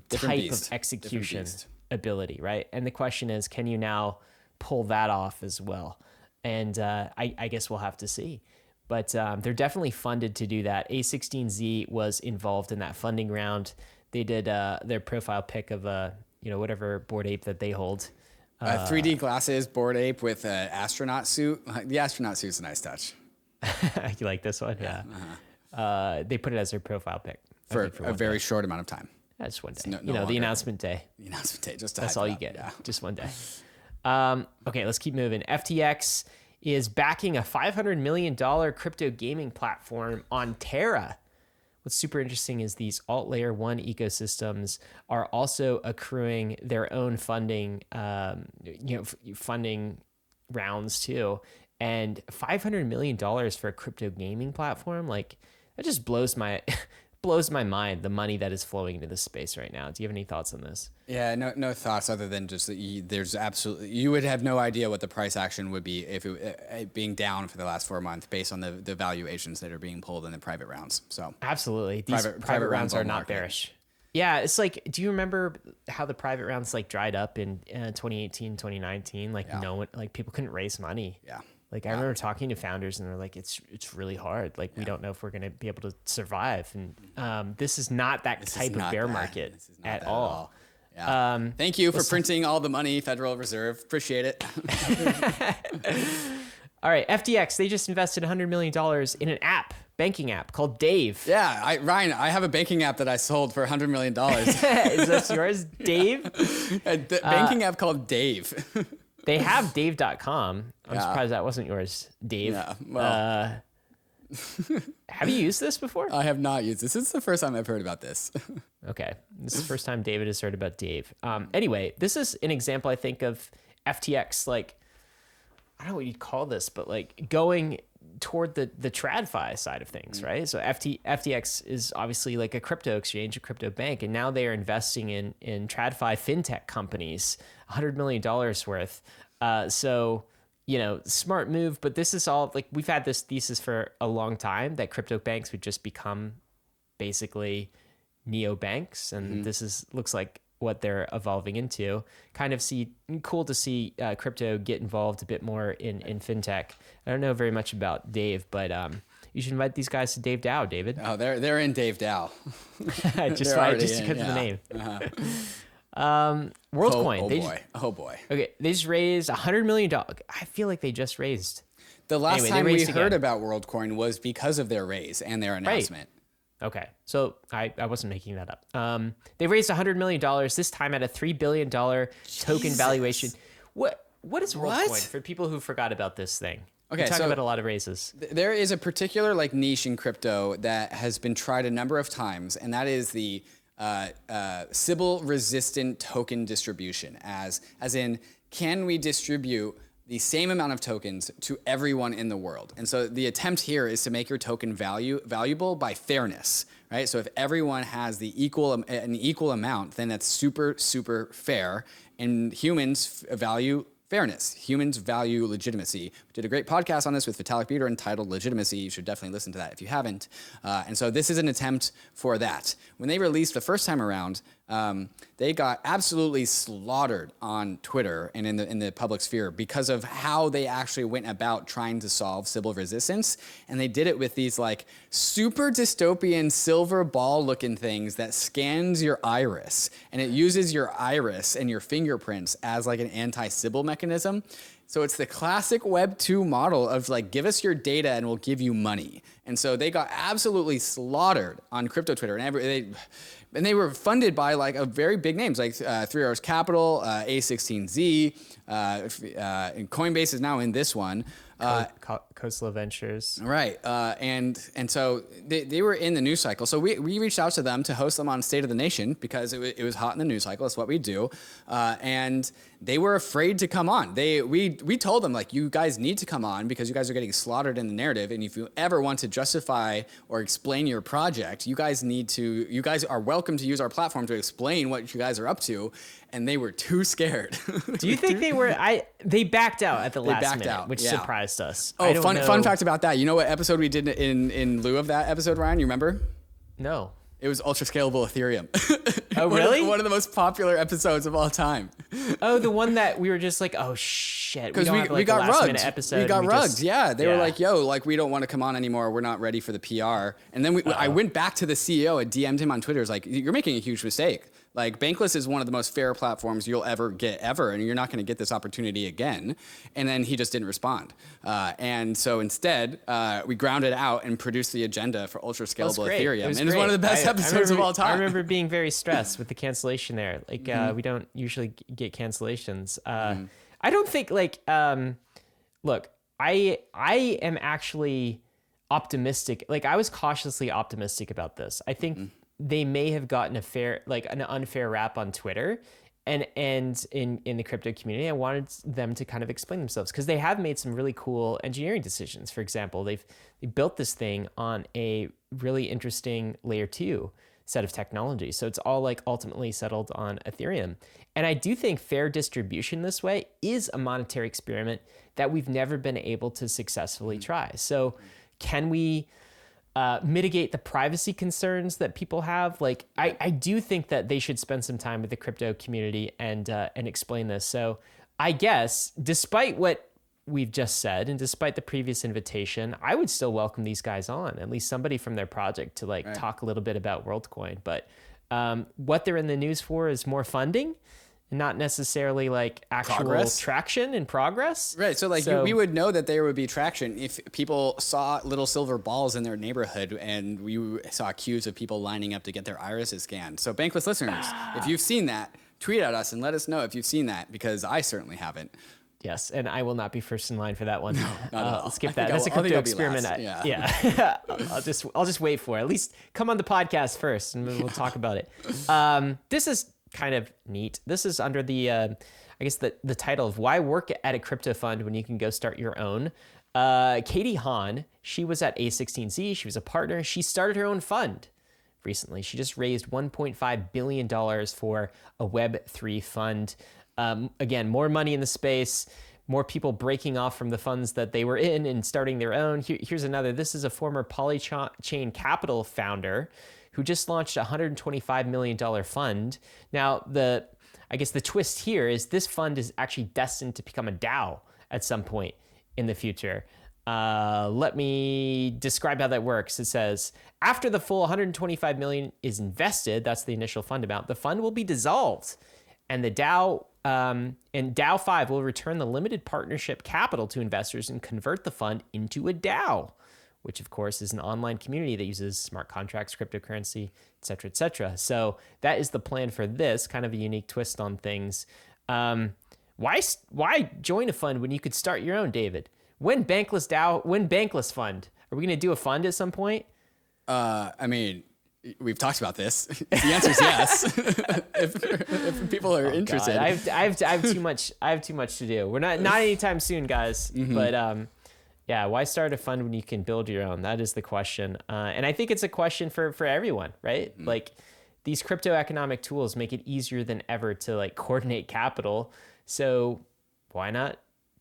type beast. Of execution ability, right? And the question is, can you now pull that off as well? And I guess we'll have to see. But they're definitely funded to do that. A16Z was involved in that funding round. They did their profile pic of whatever Bored Ape that they hold. 3D glasses, Bored Ape with an astronaut suit. The astronaut suit's a nice touch. You like this one? Yeah. They put it as their profile pic. For a very short amount of time. That's one day. The announcement day. The announcement day. That's all you get. Yeah. Just one day. Okay, let's keep moving. FTX is backing a $500 million crypto gaming platform on Terra, what's super interesting is these alt layer 1 ecosystems are also accruing their own funding, funding rounds too. And $500 million for a crypto gaming platform, like that just blows my mind, the money that is flowing into this space right now. Do you have any thoughts on this? Yeah, no thoughts other than just that you would have no idea what the price action would be if it being down for the last 4 months based on the valuations that are being pulled in the private rounds. So absolutely, these private rounds are not bearish. Yeah, it's like, do you remember how the private rounds like dried up in 2018, 2019? Like no one, like people couldn't raise money. Yeah. Like I remember talking to founders and they're like, it's really hard. Like we don't know if we're going to be able to survive. And this is not that type of bear market at all. Yeah. Thank you for printing all the money, Federal Reserve. Appreciate it. All right, FTX, they just invested $100 million in an banking app called Dave. Yeah, Ryan, I have a banking app that I sold for $100 million. Is this yours, Dave? A banking app called Dave. They have Dave.com. I'm surprised that wasn't yours, Dave. Yeah, well. Have you used this before? I have not used this. This is the first time I've heard about this. Okay. This is the first time David has heard about Dave. Anyway, this is an example, I think, of FTX, like, I don't know what you'd call this, but like going toward the TradFi side of things, right? So FTX is obviously like a crypto exchange, a crypto bank, and now they are investing in TradFi fintech companies, $100 million worth. So, smart move, but this is all like, we've had this thesis for a long time that crypto banks would just become basically neobanks, and this looks like what they're evolving into. Kind of cool to see crypto get involved a bit more in fintech. I don't know very much about Dave, but you should invite these guys to Dave DAO, David. Oh, they're in Dave DAO. just because of the name. Worldcoin. Oh boy. Okay, they just raised $100 million. I feel like they just raised. The last time we heard about WorldCoin was because of their raise and their announcement. Right. Okay, so I wasn't making that up. They raised $100 million, this time at a $3 billion token valuation. What is WorldCoin for people who forgot about this thing? Okay, we talk about a lot of raises. There is a particular like niche in crypto that has been tried a number of times, and that is the Sybil-resistant token distribution. As in, can we distribute the same amount of tokens to everyone in the world? And so the attempt here is to make your token valuable by fairness, right? So if everyone has an equal amount, then that's super, super fair. And humans value fairness. Humans value legitimacy. We did a great podcast on this with Vitalik entitled Legitimacy. You should definitely listen to that if you haven't. And so this is an attempt for that. When they released the first time around, they got absolutely slaughtered on Twitter and in the public sphere because of how they actually went about trying to solve Sybil resistance. And they did it with these like super dystopian silver ball looking things that scans your iris, and it uses your iris and your fingerprints as like an anti-Sybil mechanism. So it's the classic Web 2 model of like, give us your data and we'll give you money. And so they got absolutely slaughtered on crypto Twitter, and they were funded by like a very big names like Three Arrows Capital, A16Z, and Coinbase is now in this one. Khosla Ventures. Right. And so they were in the news cycle. So we reached out to them to host them on State of the Nation because it was hot in the news cycle. That's what we do. And they were afraid to come on. We told them, like, you guys need to come on because you guys are getting slaughtered in the narrative. And if you ever want to justify or explain your project, you guys are welcome to use our platform to explain what you guys are up to. And they were too scared. Do you think they backed out at the last minute, which surprised us? Oh, fun fact about that. You know what episode we did in lieu of that episode, Ryan? You remember? No. It was ultra scalable Ethereum. Oh, really? One of the most popular episodes of all time. Oh, the one that we were just like, oh shit, because we got rugged. We got rugged. Yeah, they were like, yo, like we don't want to come on anymore. We're not ready for the PR. And then I went back to the CEO and DM'd him on Twitter. It's like, you're making a huge mistake. Like, Bankless is one of the most fair platforms you'll ever get and you're not going to get this opportunity again. And then he just didn't respond. And so instead, we grounded out and produced the agenda for ultra scalable Ethereum. And it was one of the best episodes of all time. I remember being very stressed with the cancellation there. Like, we don't usually get cancellations. I don't think, like, look, I am actually optimistic. Like I was cautiously optimistic about this. I think they may have gotten an unfair rap on Twitter and in the crypto community. I wanted them to kind of explain themselves because they have made some really cool engineering decisions. For example, they built this thing on a really interesting layer 2 set of technology. So it's all like ultimately settled on Ethereum. And I do think fair distribution this way is a monetary experiment that we've never been able to successfully try. So can we mitigate the privacy concerns that people have? Like, I do think that they should spend some time with the crypto community and explain this. So I guess, despite what we've just said, and despite the previous invitation, I would still welcome these guys on, at least somebody from their project to talk a little bit about Worldcoin. But what they're in the news for is more funding, not necessarily like actual traction and progress. Right. So we would know that there would be traction if people saw little silver balls in their neighborhood and we saw queues of people lining up to get their irises scanned. So Bankless listeners, if you've seen that, tweet at us and let us know if you've seen that, because I certainly haven't. Yes, and I will not be first in line for that one. No, not at all. I'll skip that. That's a crypto experiment. Yeah. I'll just wait for it. At least come on the podcast first, and we'll talk about it. This is kind of neat. This is under the, I guess the title of "Why Work at a Crypto Fund When You Can Go Start Your Own." Katie Haun, she was at A16Z. She was a partner. She started her own fund recently. She just raised $1.5 billion for a Web3 fund. Again, more money in the space, more people breaking off from the funds that they were in and starting their own. Here's another. This is a former Polychain Capital founder who just launched a $125 million fund. Now, I guess the twist here is this fund is actually destined to become a DAO at some point in the future. Let me describe how that works. It says, after the full $125 million is invested, that's the initial fund amount, the fund will be dissolved. And the DAO and DAO 5 will return the limited partnership capital to investors and convert the fund into a DAO, which of course is an online community that uses smart contracts, cryptocurrency, et cetera, et cetera. So that is the plan for this, kind of a unique twist on things. Why join a fund when you could start your own, David? When Bankless DAO, when Bankless fund? Are we going to do a fund at some point? I mean, we've talked about this. The answer is yes. if people are interested. God. I have too much. I have too much to do. We're not anytime soon, guys. Mm-hmm. But yeah, why start a fund when you can build your own? That is the question. And I think it's a question for everyone, right? Mm-hmm. Like these crypto economic tools make it easier than ever to like coordinate capital. So why not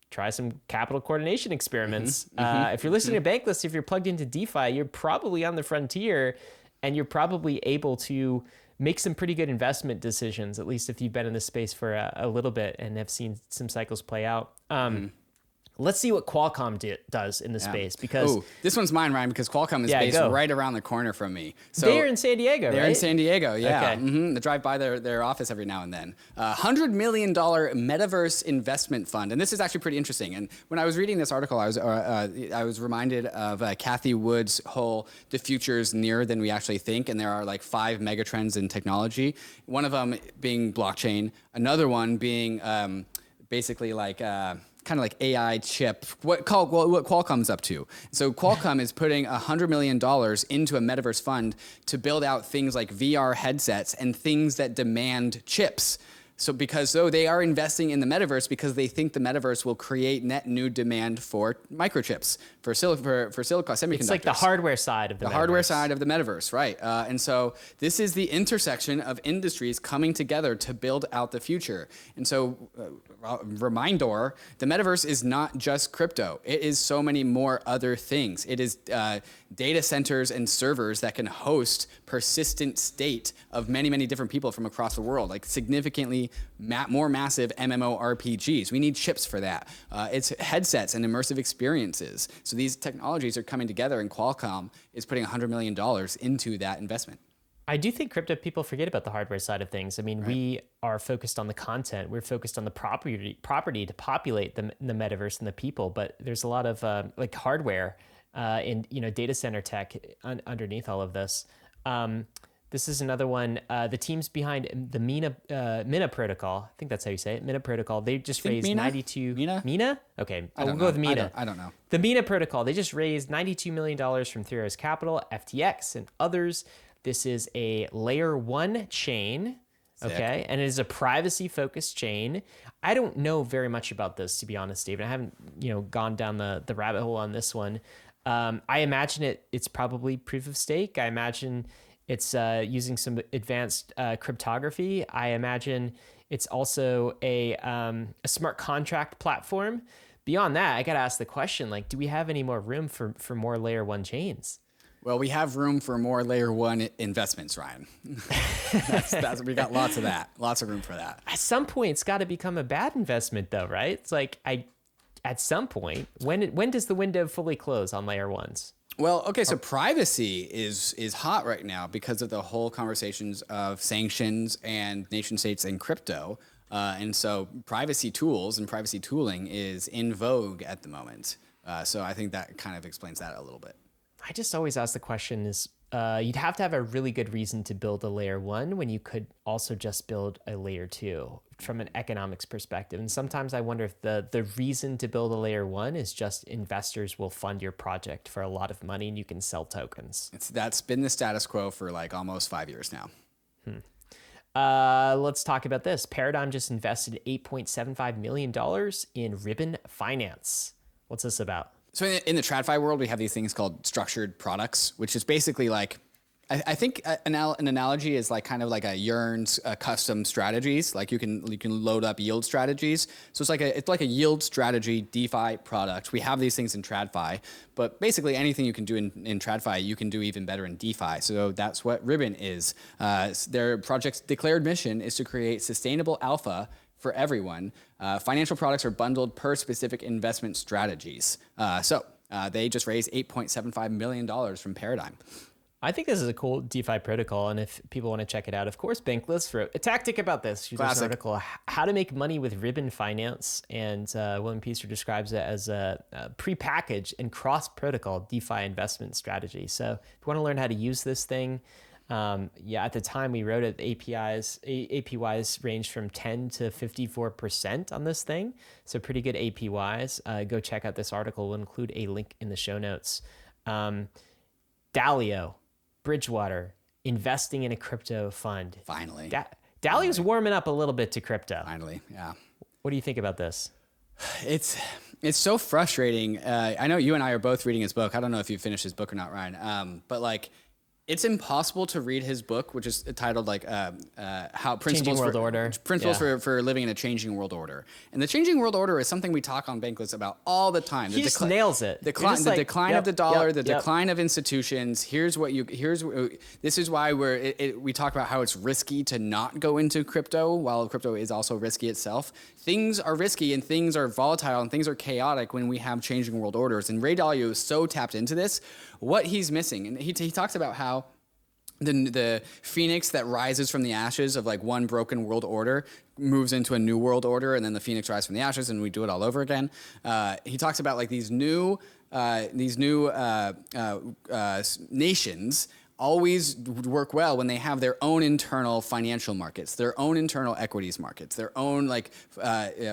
try some capital coordination experiments? Mm-hmm. If you're listening to Bankless, if you're plugged into DeFi, you're probably on the frontier. And you're probably able to make some pretty good investment decisions, at least if you've been in this space for a little bit and have seen some cycles play out. Let's see what Qualcomm does in the space, because this one's mine, Ryan, because Qualcomm is based right around the corner from me. So they're in San Diego, right? They're in San Diego, yeah. Okay. Mm-hmm. They drive by their office every now and then. $100 million Metaverse investment fund, and this is actually pretty interesting. And when I was reading this article, I was reminded of Cathie Wood's whole "the future is nearer than we actually think," and there are like 5 megatrends in technology. One of them being blockchain, another one being basically like kind of like AI chip, what Qualcomm's up to. So Qualcomm is putting $100 million into a Metaverse fund to build out things like VR headsets and things that demand chips. So they are investing in the Metaverse because they think the Metaverse will create net new demand for microchips, for silicon semiconductors. It's like the hardware side of the Metaverse. Hardware side of the Metaverse, right. And so this is the intersection of industries coming together to build out the future. And so, reminder, the Metaverse is not just crypto. It is so many more other things. It is data centers and servers that can host persistent state of many, many different people from across the world, like significantly more massive MMORPGs. We need chips for that. It's headsets and immersive experiences. So these technologies are coming together, and Qualcomm is putting $100 million into that investment. I do think crypto people forget about the hardware side of things. I mean, we are focused on the content. We're focused on the property to populate the metaverse and the people. But there's a lot of like hardware and data center tech underneath all of this. This is another one. The teams behind the Mina protocol, I think that's how you say it, Mina protocol, they just raised Mina? 92... Mina? Mina? Okay, we'll don't go with know. Mina. I don't know. The Mina protocol, they just raised $92 million from Three Arrows Capital, FTX, and others. This is a layer 1 chain, okay? And it is a privacy-focused chain. I don't know very much about this, to be honest, David. I haven't, gone down the rabbit hole on this one. I imagine it's probably proof of stake. I imagine it's using some advanced cryptography. I imagine it's also a smart contract platform. Beyond that, I got to ask the question, like, do we have any more room for more layer 1 chains? Well, we have room for more layer 1 investments, Ryan. We got lots of that. Lots of room for that. At some point, it's got to become a bad investment, though, right? It's like, at some point, when does the window fully close on layer 1s? Well, okay, so privacy is hot right now because of the whole conversations of sanctions and nation states and crypto. And so privacy tools and privacy tooling is in vogue at the moment. So I think that kind of explains that a little bit. I just always ask the question is, you'd have to have a really good reason to build a layer 1 when you could also just build a layer 2 from an economics perspective. And sometimes I wonder if the reason to build a layer 1 is just investors will fund your project for a lot of money and you can sell tokens. That's been the status quo for like almost 5 years now. Let's talk about this. Paradigm just invested $8.75 million in Ribbon Finance. What's this about? So in the TradFi world, we have these things called structured products, which is basically like, I think an analogy is like kind of like a Yearn's custom strategies. Like you can load up yield strategies. So it's like a yield strategy DeFi product. We have these things in TradFi, but basically anything you can do in TradFi, you can do even better in DeFi. So that's what Ribbon is. Their project's declared mission is to create sustainable alpha for everyone. Financial products are bundled per specific investment strategies. So they just raised $8.75 million from Paradigm. I think this is a cool DeFi protocol, and if people want to check it out, of course, Bankless wrote a tactic about this. She wrote an article, How to Make Money with Ribbon Finance, and William Pieser describes it as a prepackaged and cross-protocol DeFi investment strategy. So if you want to learn how to use this thing, at the time we wrote it, APYs ranged from 10 to 54% on this thing. So pretty good APYs. Go check out this article. We'll include a link in the show notes. Dalio, Bridgewater, investing in a crypto fund. Finally. Dalio's warming up a little bit to crypto. Finally, yeah. What do you think about this? It's so frustrating. I know you and I are both reading his book. I don't know if you finished his book or not, Ryan. But like, it's impossible to read his book, which is titled like how principles for living in a changing world order. And the changing world order is something we talk on Bankless about all the time. He just nails it. The decline of the dollar, decline of institutions. This is why we talk about how it's risky to not go into crypto, while crypto is also risky itself. Things are risky and things are volatile and things are chaotic when we have changing world orders. And Ray Dalio is so tapped into this. What he's missing, and he talks about how the phoenix that rises from the ashes of like one broken world order moves into a new world order, and then the phoenix rises from the ashes, and we do it all over again. He talks about like these new nations always work well when they have their own internal financial markets, their own internal equities markets, their own like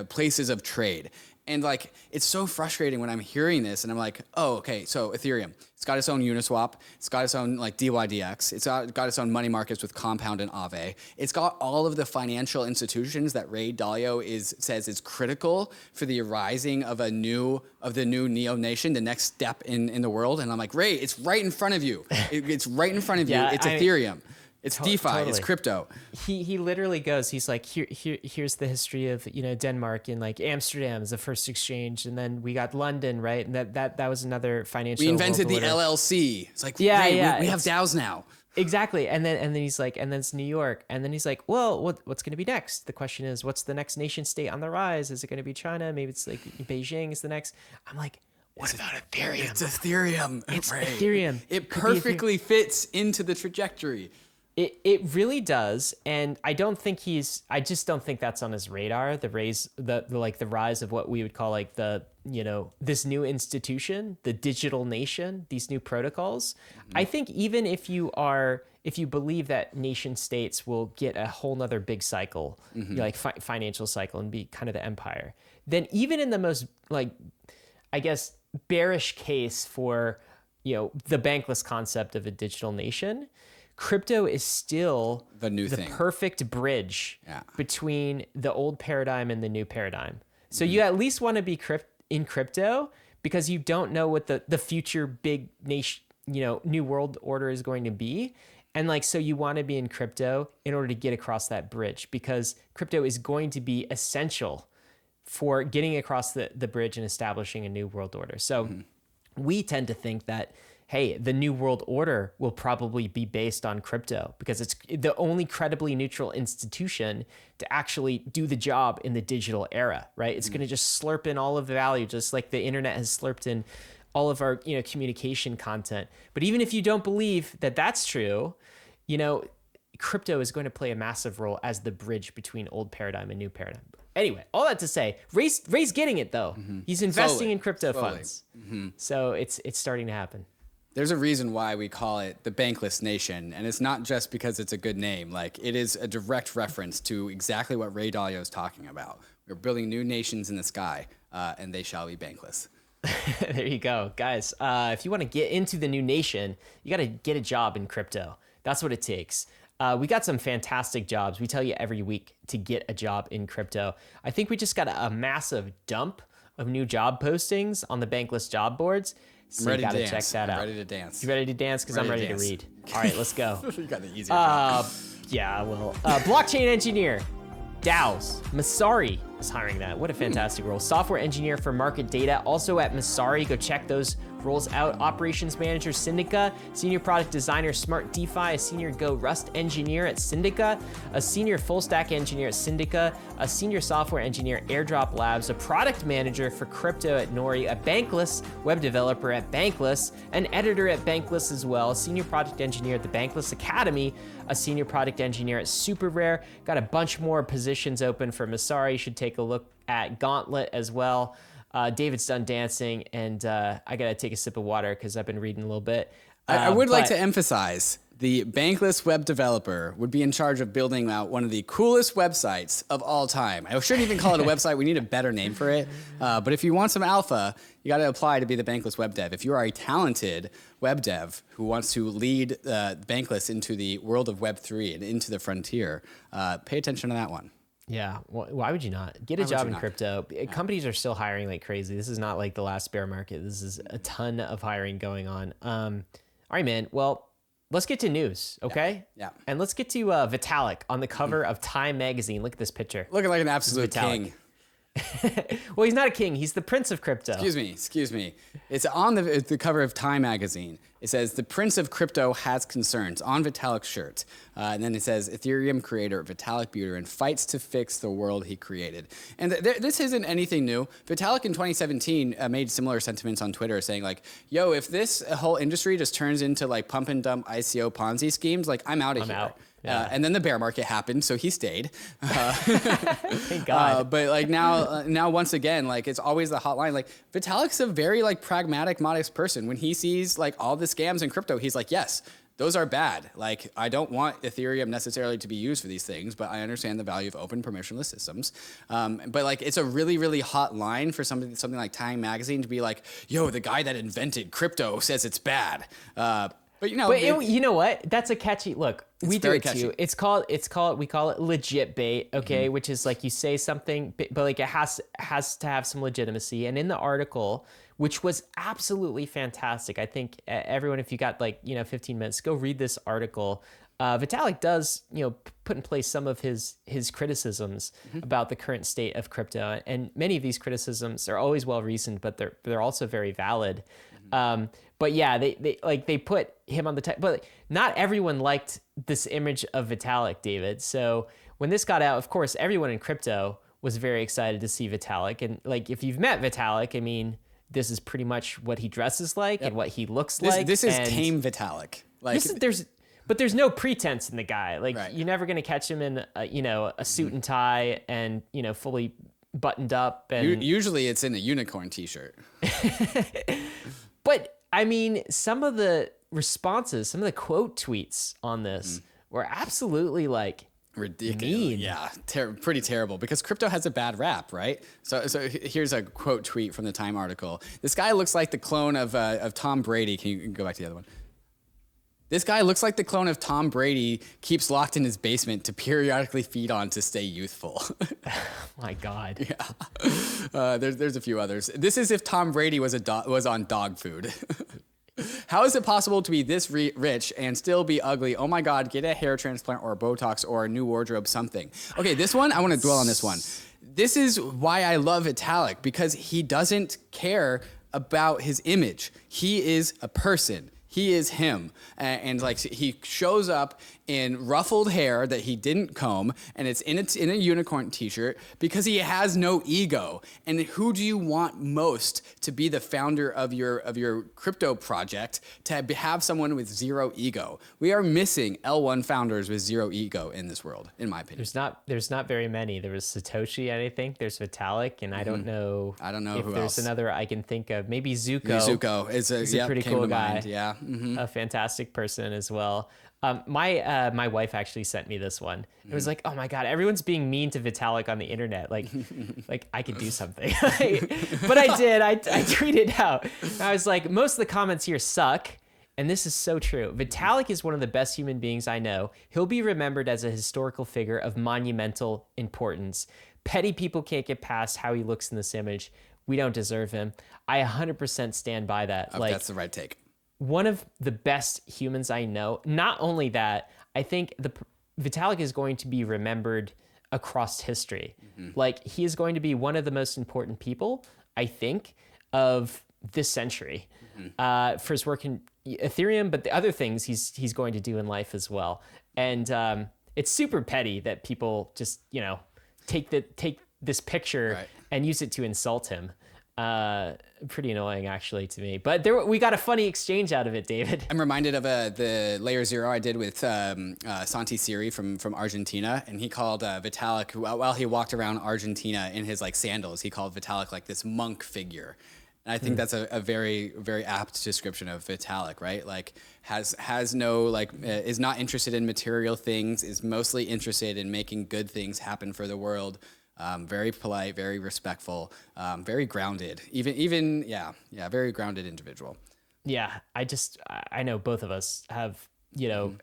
places of trade. And like, it's so frustrating when I'm hearing this and I'm like, oh, okay, so Ethereum, it's got its own Uniswap, it's got its own like DYDX, it's got its own money markets with Compound and Aave. It's got all of the financial institutions that Ray Dalio says is critical for the arising of the new neo nation, the next step in the world. And I'm like, Ray, it's right in front of you. It's right in front of you. It's Ethereum. It's DeFi, totally. It's crypto. He literally goes, he's like, here's the history of, Denmark, and like Amsterdam is the first exchange, and then we got London, right? And that was another financial. We invented the LLC. It's like, we have DAOs now. Exactly. And then he's like, and then it's New York. And then he's like, well, what's going to be next? The question is, what's the next nation state on the rise? Is it going to be China? Maybe it's like Beijing is the next. I'm like, what about Ethereum? It's Ethereum. It's Ethereum. It perfectly fits into the trajectory. It really does, and I just don't think that's on his radar. The rise of what we would call like this new institution, the digital nation, these new protocols. I think even if you believe that nation states will get a whole nother big cycle, like financial cycle, and be kind of the empire, then even in the most I guess bearish case for the bankless concept of a digital nation, crypto is still the perfect bridge between the old paradigm and the new paradigm. So you at least want to be in crypto because you don't know what the future big nation, new world order is going to be. And so you want to be in crypto in order to get across that bridge, because crypto is going to be essential for getting across the bridge and establishing a new world order. So we tend to think that, hey, the new world order will probably be based on crypto because it's the only credibly neutral institution to actually do the job in the digital era, right? It's going to just slurp in all of the value, just like the internet has slurped in all of our, communication content. But even if you don't believe that that's true, crypto is going to play a massive role as the bridge between old paradigm and new paradigm. Anyway, all that to say, Ray's getting it though. He's investing in crypto funds. So it's starting to happen. There's a reason why we call it the Bankless Nation, and it's not just because it's a good name. It is a direct reference to exactly what Ray Dalio is talking about. We're building new nations in the sky, and they shall be bankless. There you go, guys. If you want to get into the new nation, you got to get a job in crypto. That's what it takes. We got some fantastic jobs. We tell you every week to get a job in crypto. I think we just got a massive dump of new job postings on the Bankless job boards. So you got to check that out. I'm ready to dance. You ready to dance? Because I'm ready to read. All right, let's go. You got the easier job. Yeah, well, blockchain engineer, DAOs. Masari is hiring that. What a fantastic role. Software engineer for market data, also at Masari. Go check those roles out. Operations manager, Syndica. Senior product designer, Smart DeFi. A senior Go Rust engineer at Syndica. A senior full stack engineer at Syndica. A senior software engineer, Airdrop Labs. A product manager for crypto at Nori. A Bankless web developer at Bankless. An editor at Bankless as well. Senior product engineer at the Bankless Academy. A senior product engineer at SuperRare. Got a bunch more positions open for Masari. You should take a look at Gauntlet as well. David's done dancing, and I gotta take a sip of water because I've been reading a little bit. I would like to emphasize the Bankless web developer would be in charge of building out one of the coolest websites of all time. I shouldn't even call it a website. We need a better name for it. But if you want some alpha, you got to apply to be the Bankless web dev. If you are a talented web dev who wants to lead Bankless into the world of Web3 and into the frontier, pay attention to that one. Yeah, why would you not? Get a job in crypto. Companies are still hiring like crazy. This is not like the last bear market. This is a ton of hiring going on. All right, man. Well, let's get to news, okay? Yeah. And let's get to Vitalik on the cover of Time magazine. Look at this picture. Looking like an absolute king. Well, he's not a king. He's the prince of crypto. Excuse me. It's on the cover of Time magazine. It says, the prince of crypto has concerns on Vitalik's shirt. And then it says, Ethereum creator Vitalik Buterin fights to fix the world he created. And this isn't anything new. Vitalik in 2017 made similar sentiments on Twitter saying yo, if this whole industry just turns into pump and dump ICO Ponzi schemes, I'm out of here. Out. Yeah. And then the bear market happened, so he stayed. Thank God. But now once again, it's always the hotline. Vitalik's a very pragmatic, modest person. When he sees all the scams in crypto, he's like, yes, those are bad. I don't want Ethereum necessarily to be used for these things, but I understand the value of open permissionless systems. But it's a really, really hot line for something like Time Magazine to be yo, the guy that invented crypto says it's bad. But you know what? That's a catchy look. We do it catchy. too. We call it legit bait, okay? Which is you say something, but it has to have some legitimacy. And in the article, which was absolutely fantastic, I think everyone, if you got 15 minutes, go read this article. Vitalik does put in place some of his criticisms about the current state of crypto, and many of these criticisms are always well reasoned, but they're also very valid. But yeah, they put him on the tech, but not everyone liked this image of Vitalik, David. So when this got out, of course, everyone in crypto was very excited to see Vitalik. And if you've met Vitalik, I mean, this is pretty much what he dresses like and what he looks like. This is tame Vitalik. but there's no pretense in the guy. Like Right. you're never going to catch him in a suit and tie and fully buttoned up. And Usually it's in a unicorn t-shirt. but I mean, some of the responses, some of the quote tweets on this were absolutely like Ridiculous. mean. Yeah, pretty terrible because crypto has a bad rap, right? So here's a quote tweet from the Time article. This guy looks like the clone of Tom Brady. Can you go back to the other one? This guy looks like the clone of Tom Brady, keeps locked in his basement to periodically feed on to stay youthful. My God. Yeah. There's a few others. This is if Tom Brady was on dog food. How is it possible to be this rich and still be ugly? Oh my God, get a hair transplant or a Botox or a new wardrobe, something. Okay, this one, I want to dwell on this one. This is why I love Vitalik, because he doesn't care about his image. He is a person. He is him. And like he shows up in ruffled hair that he didn't comb, and it's in a unicorn t-shirt because he has no ego. And who do you want most to be the founder of your crypto project, to have someone with zero ego? We are missing L1 founders with zero ego in this world, in my opinion. There's not very many. There was Satoshi, I think. There's Vitalik, and I don't know if who there's else. another I can think of. Maybe Zuko. Zuko is a pretty cool guy. Mind. Yeah. Mm-hmm. A fantastic person as well. My wife actually sent me this one. It was like, oh my God, everyone's being mean to Vitalik on the internet. Like I could do something. But I did. I tweeted out. I was like, most of the comments here suck. And this is so true. Vitalik is one of the best human beings I know. He'll be remembered as a historical figure of monumental importance. Petty people can't get past how he looks in this image. We don't deserve him. I 100% stand by that. That's the right take. One of the best humans I know. Not only that, I think Vitalik is going to be remembered across history. Like he is going to be one of the most important people, I think, of this century for his work in Ethereum, but the other things he's going to do in life as well. And it's super petty that people just take this picture and use it to insult him. Pretty annoying actually to me, but we got a funny exchange out of it, David. I'm reminded of the Layer Zero I did with Santi Siri from Argentina, and he called Vitalik, while he walked around Argentina in his like sandals, he called Vitalik like this monk figure. And I think that's a very, very apt description of Vitalik, right? Like has no is not interested in material things, is mostly interested in making good things happen for the world. Very polite, very respectful, very grounded. Even very grounded individual. Yeah, I know both of us have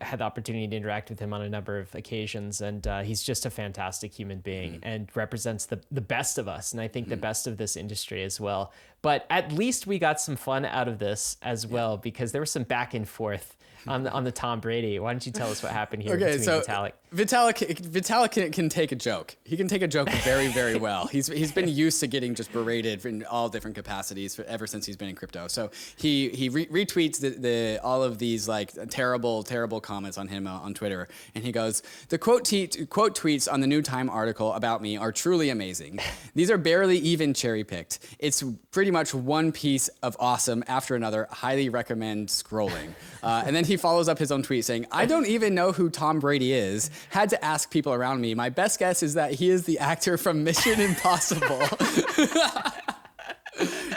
had the opportunity to interact with him on a number of occasions, and he's just a fantastic human being and represents the best of us, and I think the best of this industry as well. But at least we got some fun out of this as well, because there was some back and forth on the Tom Brady. Why don't you tell us what happened here between Vitalik? Vitalik can take a joke. He can take a joke very, very well. He's been used to getting just berated in all different capacities ever since he's been in crypto. So he retweets all of these like terrible comments on him on Twitter, and he goes, "The quote tweets on the new Time article about me are truly amazing. These are barely even cherry picked. It's pretty much one piece of awesome after another. Highly recommend scrolling." And then he follows up his own tweet saying, "I don't even know who Tom Brady is. Had to ask people around me. My best guess is that he is the actor from Mission Impossible."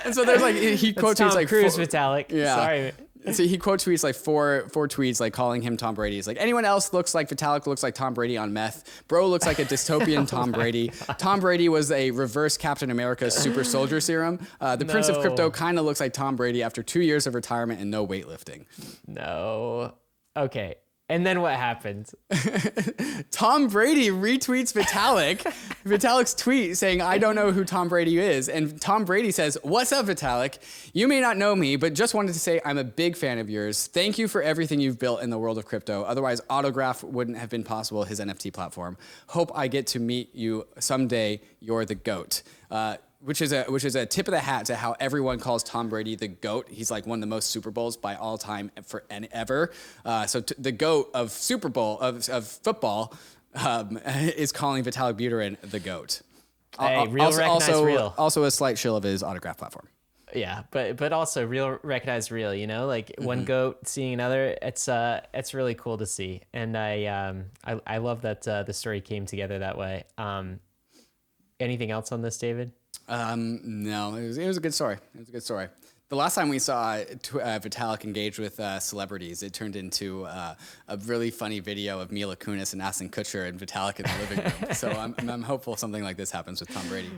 And so there's like he quote tweets like Cruise Vitalik. Yeah. Sorry. So he quote tweets like four tweets like calling him Tom Brady. He's like, anyone else looks like Vitalik looks like Tom Brady on meth. Bro looks like a dystopian Tom Brady. Tom Brady was a reverse Captain America's super soldier serum. The Prince of Crypto kind of looks like Tom Brady after 2 years of retirement and no weightlifting. No. Okay. And then what happened? Tom Brady retweets Vitalik's tweet saying, "I don't know who Tom Brady is." And Tom Brady says, "What's up, Vitalik? You may not know me, but just wanted to say I'm a big fan of yours. Thank you for everything you've built in the world of crypto. Otherwise, Autograph wouldn't have been possible, his NFT platform. Hope I get to meet you someday. You're the GOAT." Which is a tip of the hat to how everyone calls Tom Brady the GOAT. He's like one of the most Super Bowls by all time ever. So the GOAT of Super Bowl of football is calling Vitalik Buterin the GOAT. Hey, real recognize real. Also a slight shill of his Autograph platform. Yeah, but also real recognize real, like one goat seeing another. It's really cool to see, and I love that the story came together that way. Anything else on this, David? No, it was a good story. It was a good story. The last time we saw Vitalik engage with celebrities, it turned into a really funny video of Mila Kunis and Ashton Kutcher and Vitalik in the living room. So I'm hopeful something like this happens with Tom Brady.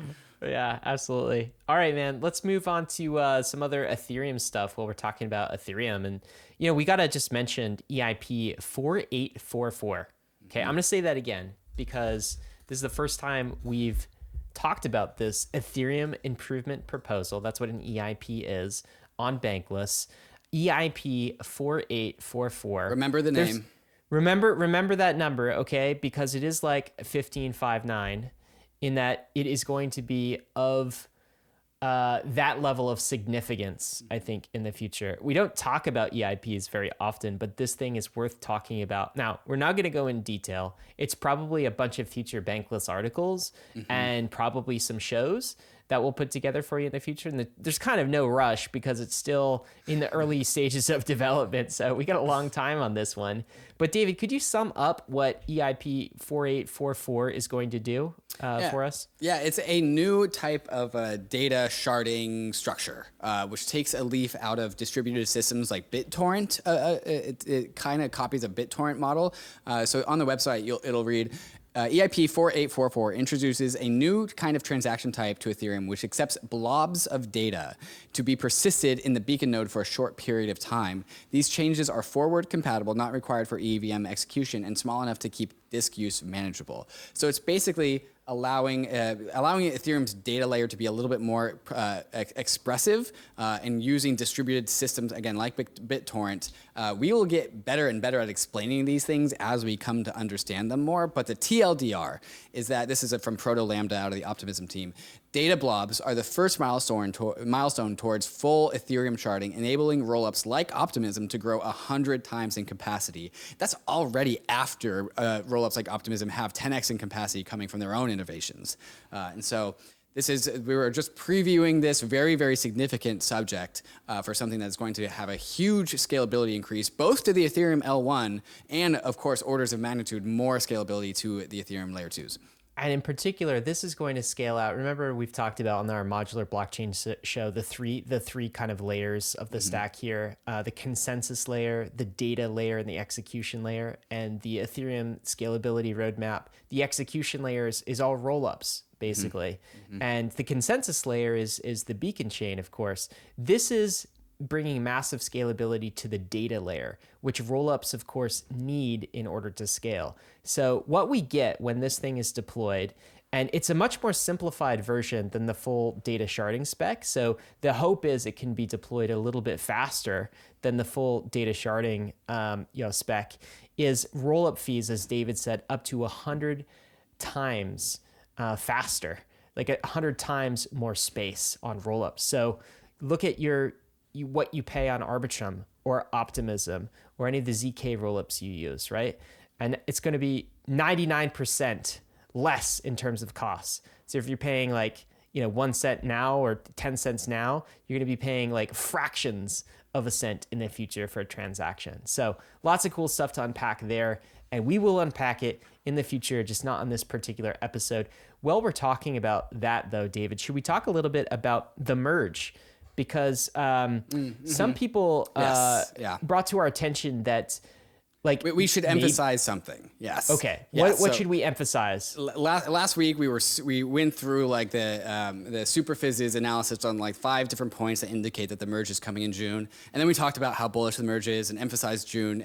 Yeah, absolutely. All right, man. Let's move on to some other Ethereum stuff while we're talking about Ethereum. And, we got to just mention EIP 4844. Okay, I'm going to say that again because this is the first time we've talked about this Ethereum improvement proposal. That's what an EIP is on Bankless. EIP 4844. Remember the name. Remember that number, okay? Because it is like 1559 in that it is going to be of that level of significance, I think, in the future. We don't talk about EIPs very often, but this thing is worth talking about. Now, we're not going to go in detail. It's probably a bunch of future Bankless articles and probably some shows that we'll put together for you in the future. And there's kind of no rush because it's still in the early stages of development. So we got a long time on this one. But David, could you sum up what EIP 4844 is going to do for us? Yeah, it's a new type of data sharding structure, which takes a leaf out of distributed systems like BitTorrent. It kind of copies a BitTorrent model. So on the website, it'll read, EIP 4844 introduces a new kind of transaction type to Ethereum, which accepts blobs of data to be persisted in the beacon node for a short period of time. These changes are forward compatible, not required for EVM execution, and small enough to keep disk use manageable. So it's basically allowing Ethereum's data layer to be a little bit more expressive and using distributed systems, again, like BitTorrent. We will get better and better at explaining these things as we come to understand them more. But the TLDR is that, this is from Proto Lambda out of the Optimism team, data blobs are the first milestone towards full Ethereum sharding, enabling rollups like Optimism to grow 100 times in capacity. That's already after rollups like Optimism have 10x in capacity coming from their own innovations. And so we were just previewing this very, very significant subject for something that's going to have a huge scalability increase, both to the Ethereum L1 and, of course, orders of magnitude more scalability to the Ethereum Layer 2s. And in particular, this is going to scale out. Remember, we've talked about on our modular blockchain show the three kind of layers of the stack here: the consensus layer, the data layer, and the execution layer. And the Ethereum scalability roadmap, the execution layers is all rollups basically, and the consensus layer is the beacon chain. Of course, this is bringing massive scalability to the data layer, which rollups, of course, need in order to scale. So what we get when this thing is deployed, and it's a much more simplified version than the full data sharding spec. So the hope is it can be deployed a little bit faster than the full data sharding spec, is rollup fees, as David said, up to 100 times faster, like 100 times more space on rollups. So look at what you pay on Arbitrum or Optimism or any of the ZK rollups you use, right? And it's going to be 99% less in terms of costs. So if you're paying 1 cent now or 10 cents now, you're going to be paying like fractions of a cent in the future for a transaction. So lots of cool stuff to unpack there. And we will unpack it in the future, just not on this particular episode. While we're talking about that though, David, should we talk a little bit about the merge? Because some people brought to our attention that we should emphasize something. Yes. Okay. Yeah, what should we emphasize? Last week we went through the Superfizz's analysis on 5 different points that indicate that the merge is coming in June, and then we talked about how bullish the merge is and emphasized June.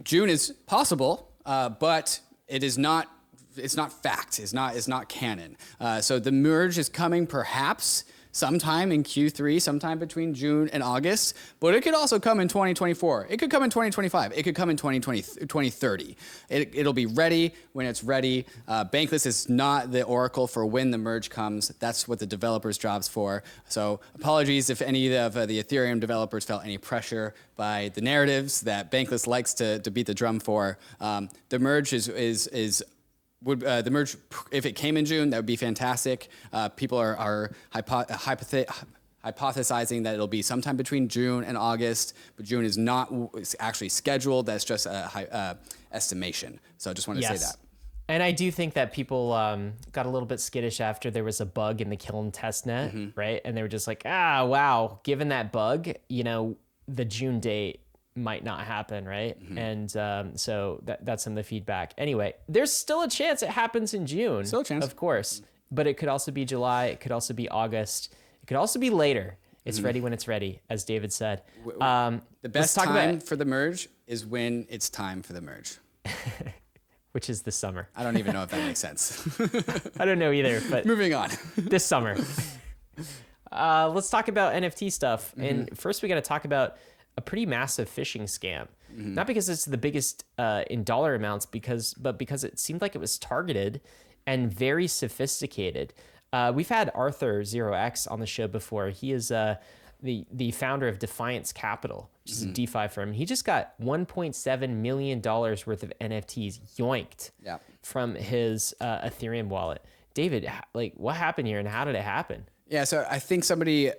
June is possible, but it is not. It's not fact. It's not canon. So the merge is coming perhaps sometime in Q3, sometime between June and August, but it could also come in 2024. It could come in 2025. It could come in 2030. It'll be ready when it's ready. Bankless is not the oracle for when the merge comes. That's what the developers' job's for. So apologies if any of the Ethereum developers felt any pressure by the narratives that Bankless likes to beat the drum for. The merge is would the merge, if it came in June, that would be fantastic. People are hypothesizing that it'll be sometime between June and August, but June is not actually scheduled. That's just a estimation. So I just wanted to say that. And I do think that people got a little bit skittish after there was a bug in the Kiln testnet, right? And they were just like, wow, given that bug, the June date might not happen, right? And so that's some of the feedback. Anyway, there's still a chance it happens in June. Still a chance. Of course. But it could also be July. It could also be August. It could also be later. It's ready when it's ready, as David said. The best time for the merge is when it's time for the merge. Which is this summer. I don't even know if that makes sense. I don't know either, but moving on. This summer. Let's talk about NFT stuff. And first we got to talk about a pretty massive phishing scam. Not because it's the biggest in dollar amounts, but because it seemed like it was targeted and very sophisticated. We've had Arthur 0x on the show before. He is the founder of Defiance Capital, which is a DeFi firm. He just got $1.7 million worth of NFTs yoinked from his Ethereum wallet. David, what happened here and how did it happen? Yeah, so I think somebody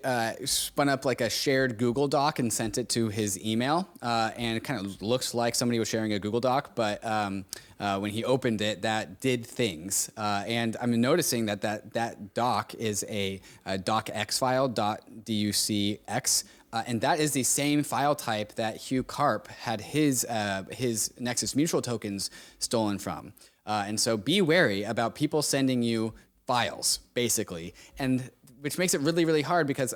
spun up like a shared Google Doc and sent it to his email, and it kind of looks like somebody was sharing a Google Doc, but when he opened it, that did things. And I'm noticing that doc is a docx file, .ducx, and that is the same file type that Hugh Karp had his Nexus Mutual tokens stolen from. And so be wary about people sending you files, basically, and which makes it really, really hard because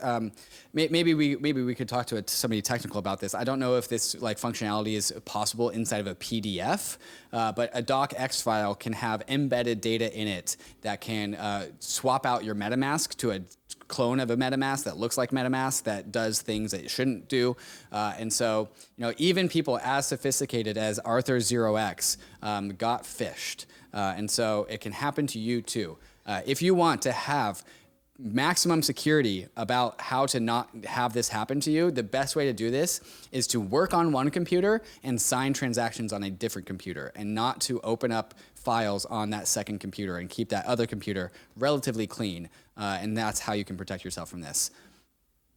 maybe we could talk to somebody technical about this. I don't know if this functionality is possible inside of a PDF, but a docx file can have embedded data in it that can swap out your MetaMask to a clone of a MetaMask that looks like MetaMask that does things that it shouldn't do. And so, even people as sophisticated as Arthur 0x got phished. And so it can happen to you too. If you want to have maximum security about how to not have this happen to you, the best way to do this is to work on one computer and sign transactions on a different computer, and not to open up files on that second computer and keep that other computer relatively clean. And that's how you can protect yourself from this.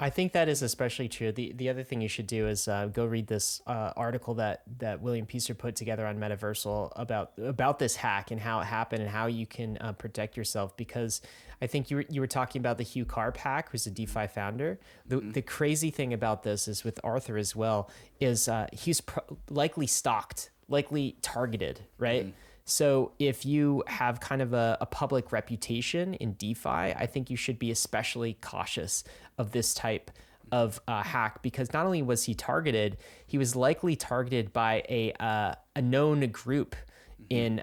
I think that is especially true. The other thing you should do is go read this article that William Pieser put together on Metaversal about this hack and how it happened and how you can protect yourself. Because I think you were talking about the Hugh Karp hack, who's a DeFi founder. The crazy thing about this is with Arthur as well is he's likely stalked, likely targeted, right? So if you have kind of a public reputation in DeFi, I think you should be especially cautious of this type of hack, because not only was he targeted, he was likely targeted by a known group in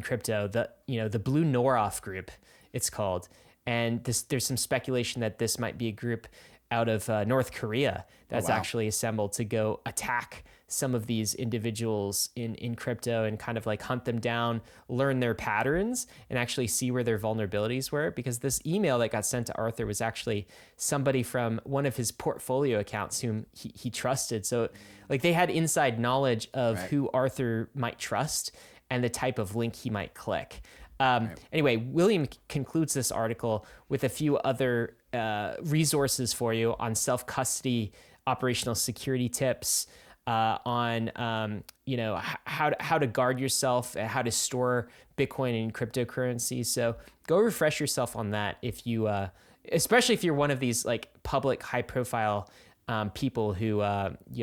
crypto, the Blue Noroff group, it's called. And there's some speculation that this might be a group out of North Korea that's actually assembled to go attack some of these individuals in crypto and kind of hunt them down, learn their patterns, and actually see where their vulnerabilities were. Because this email that got sent to Arthur was actually somebody from one of his portfolio accounts whom he trusted. So they had inside knowledge of who Arthur might trust and the type of link he might click. Anyway, William concludes this article with a few other resources for you on self-custody, operational security tips, on how to guard yourself, how to store Bitcoin and cryptocurrencies. So go refresh yourself on that if you, especially if you're one of these public high-profile people who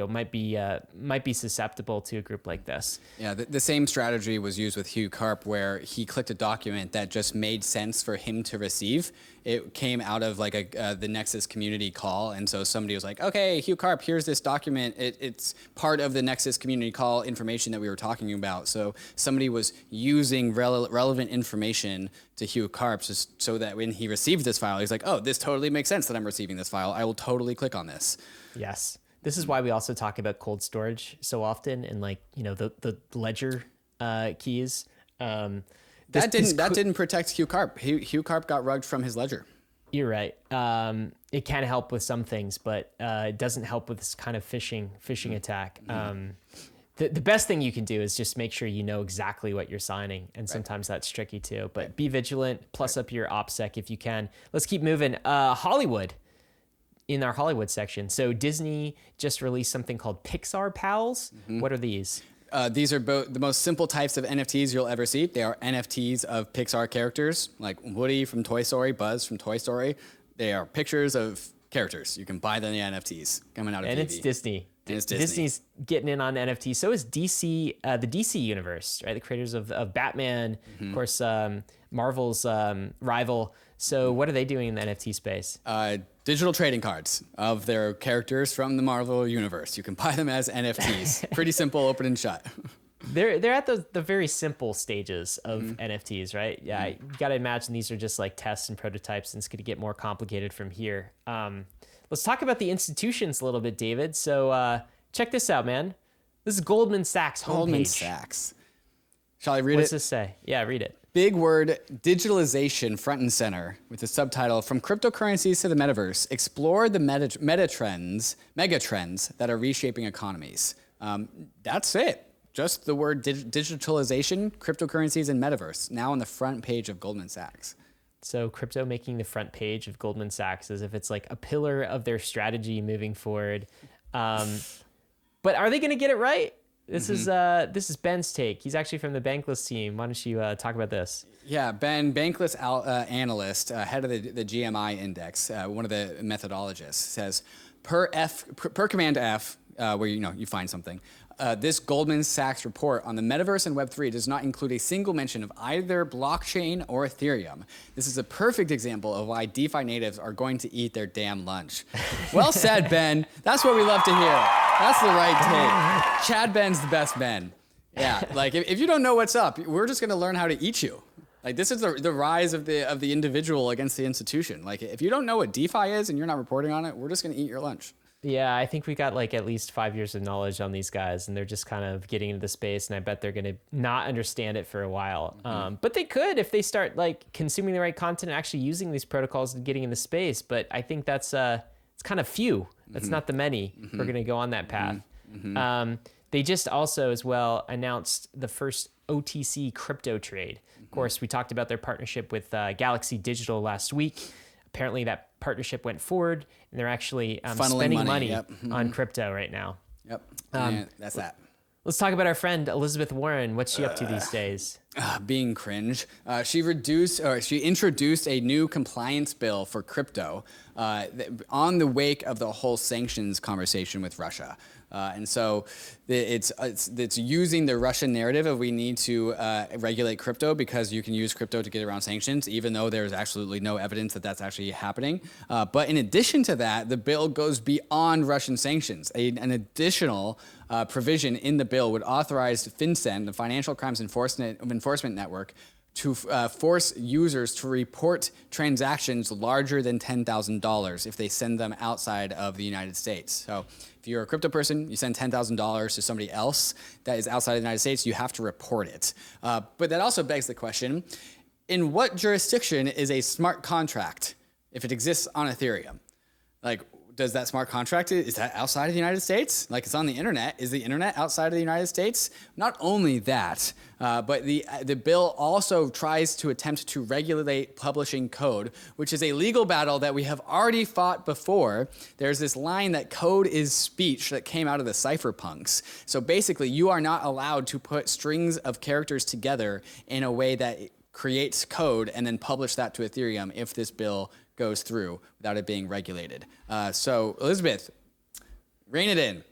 might be susceptible to a group like this. Yeah, the same strategy was used with Hugh Karp, where he clicked a document that just made sense for him to receive. It came out of the Nexus community call, and so somebody was like, "Okay, Hugh Karp, here's this document. It's part of the Nexus community call information that we were talking about." So somebody was using relevant information to Hugh Karp just so that when he received this file, he's like, "Oh, this totally makes sense that I'm receiving this file. I will totally click on this." Yes. This is why we also talk about cold storage so often, and the ledger keys. That didn't protect Hugh Karp. Hugh Karp got rugged from his ledger. You're right. It can help with some things, but it doesn't help with this kind of phishing attack. the best thing you can do is just make sure you know exactly what you're signing. And sometimes that's tricky too, but be vigilant, plus up your OPSEC if you can. Let's keep moving. Hollywood, in our Hollywood section. So Disney just released something called Pixar Pals. What are these? These are both the most simple types of NFTs you'll ever see. They are NFTs of Pixar characters, like Woody from Toy Story, Buzz from Toy Story. They are pictures of characters. You can buy them the NFTs coming out of And TV. it's Disney. And it's Disney. Disney's getting in on NFTs. So is DC, the DC Universe, right? The creators of Batman, of course, Marvel's rival. So what are they doing in the NFT space? Digital trading cards of their characters from the Marvel universe. You can buy them as NFTs. Pretty simple, open and shut. They're at the very simple stages of NFTs, right? Yeah, you got to imagine these are just like tests and prototypes, and it's going to get more complicated from here. Let's talk about the institutions a little bit, David. So check this out, man. This is Goldman Sachs homepage. Goldman Sachs. Shall I read it? What's this say? Yeah, read it. Big word, digitalization front and center, with the subtitle, From Cryptocurrencies to the Metaverse, Explore the mega trends that are reshaping economies. That's it. Just the word digitalization, cryptocurrencies, and Metaverse, now on the front page of Goldman Sachs. So crypto making the front page of Goldman Sachs as if it's like a pillar of their strategy moving forward. But are they going to get it right? This is Ben's take. He's actually from the Bankless team. Why don't you talk about this? Yeah, Ben, Bankless analyst, head of the GMI index, one of the methodologists, says per command F, where you find something. This Goldman Sachs report on the metaverse and Web3 does not include a single mention of either blockchain or Ethereum. This is a perfect example of why DeFi natives are going to eat their damn lunch. Well said, Ben. That's what we love to hear. That's the right take. Chad Ben's the best Ben. Yeah, like if you don't know what's up, we're just going to learn how to eat you. Like this is the rise of the individual against the institution. Like if you don't know what DeFi is and you're not reporting on it, we're just going to eat your lunch. Yeah, I think we got like at least 5 years of knowledge on these guys, and they're just kind of getting into the space, and I bet they're going to not understand it for a while. But they could if they start like consuming the right content and actually using these protocols and getting in the space. But I think that's it's kind of few. That's not the many who are going to go on that path. They just also as well announced the first OTC crypto trade. Of course, we talked about their partnership with Galaxy Digital last week. Apparently that partnership went forward, and they're actually spending money on crypto right now. Yep, that's that. Let's talk about our friend Elizabeth Warren. What's she up to these days? Being cringe. She introduced a new compliance bill for crypto on the wake of the whole sanctions conversation with Russia. And so it's using the Russian narrative of we need to regulate crypto because you can use crypto to get around sanctions, even though there's absolutely no evidence that that's actually happening. But in addition to that, the bill goes beyond Russian sanctions. An additional provision in the bill would authorize FinCEN, the Financial Crimes Enforcement Network, to force users to report transactions larger than $10,000 if they send them outside of the United States. So if you're a crypto person, you send $10,000 to somebody else that is outside of the United States, you have to report it. But that also begs the question, in what jurisdiction is a smart contract if it exists on Ethereum? Like, does that smart contract, is that outside of the United States? Like it's on the internet. Is the internet outside of the United States? Not only that, but the bill also tries to attempt to regulate publishing code, which is a legal battle that we have already fought before. There's this line that code is speech that came out of the cypherpunks. So basically, you are not allowed to put strings of characters together in a way that creates code and then publish that to Ethereum if this bill goes through without it being regulated. So Elizabeth, rein it in.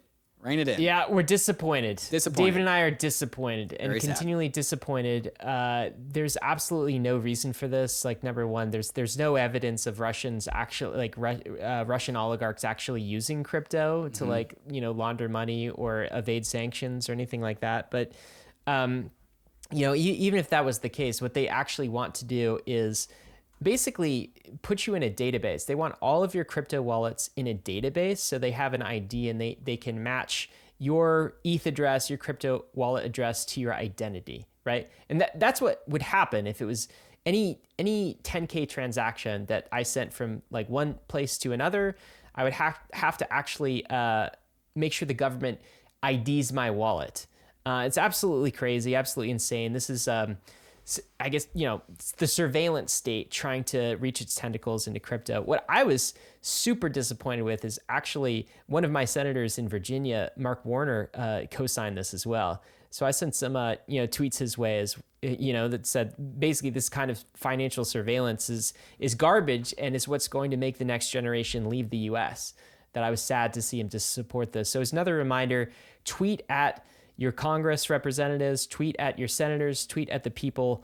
Yeah, we're disappointed. David and I are disappointed and Very continually disappointed. There's absolutely no reason for this. Like number one, there's no evidence of Russians actually Russian oligarchs actually using crypto to launder money or evade sanctions or anything like that. But even if that was the case, what they actually want to do is basically put you in a database. They want all of your crypto wallets in a database so they have an ID and they can match your ETH address, your crypto wallet address to your identity, right? And that's what would happen if it was any 10K transaction that I sent from like one place to another. I would have to actually make sure the government IDs my wallet. It's absolutely crazy, absolutely insane. This is, I guess, it's the surveillance state trying to reach its tentacles into crypto. What I was super disappointed with is actually one of my senators in Virginia, Mark Warner, co-signed this as well. So I sent some, tweets his way that said basically this kind of financial surveillance is garbage and is what's going to make the next generation leave the U.S. That I was sad to see him to support this. So it's another reminder: tweet at your Congress representatives, tweet at your senators, tweet at the people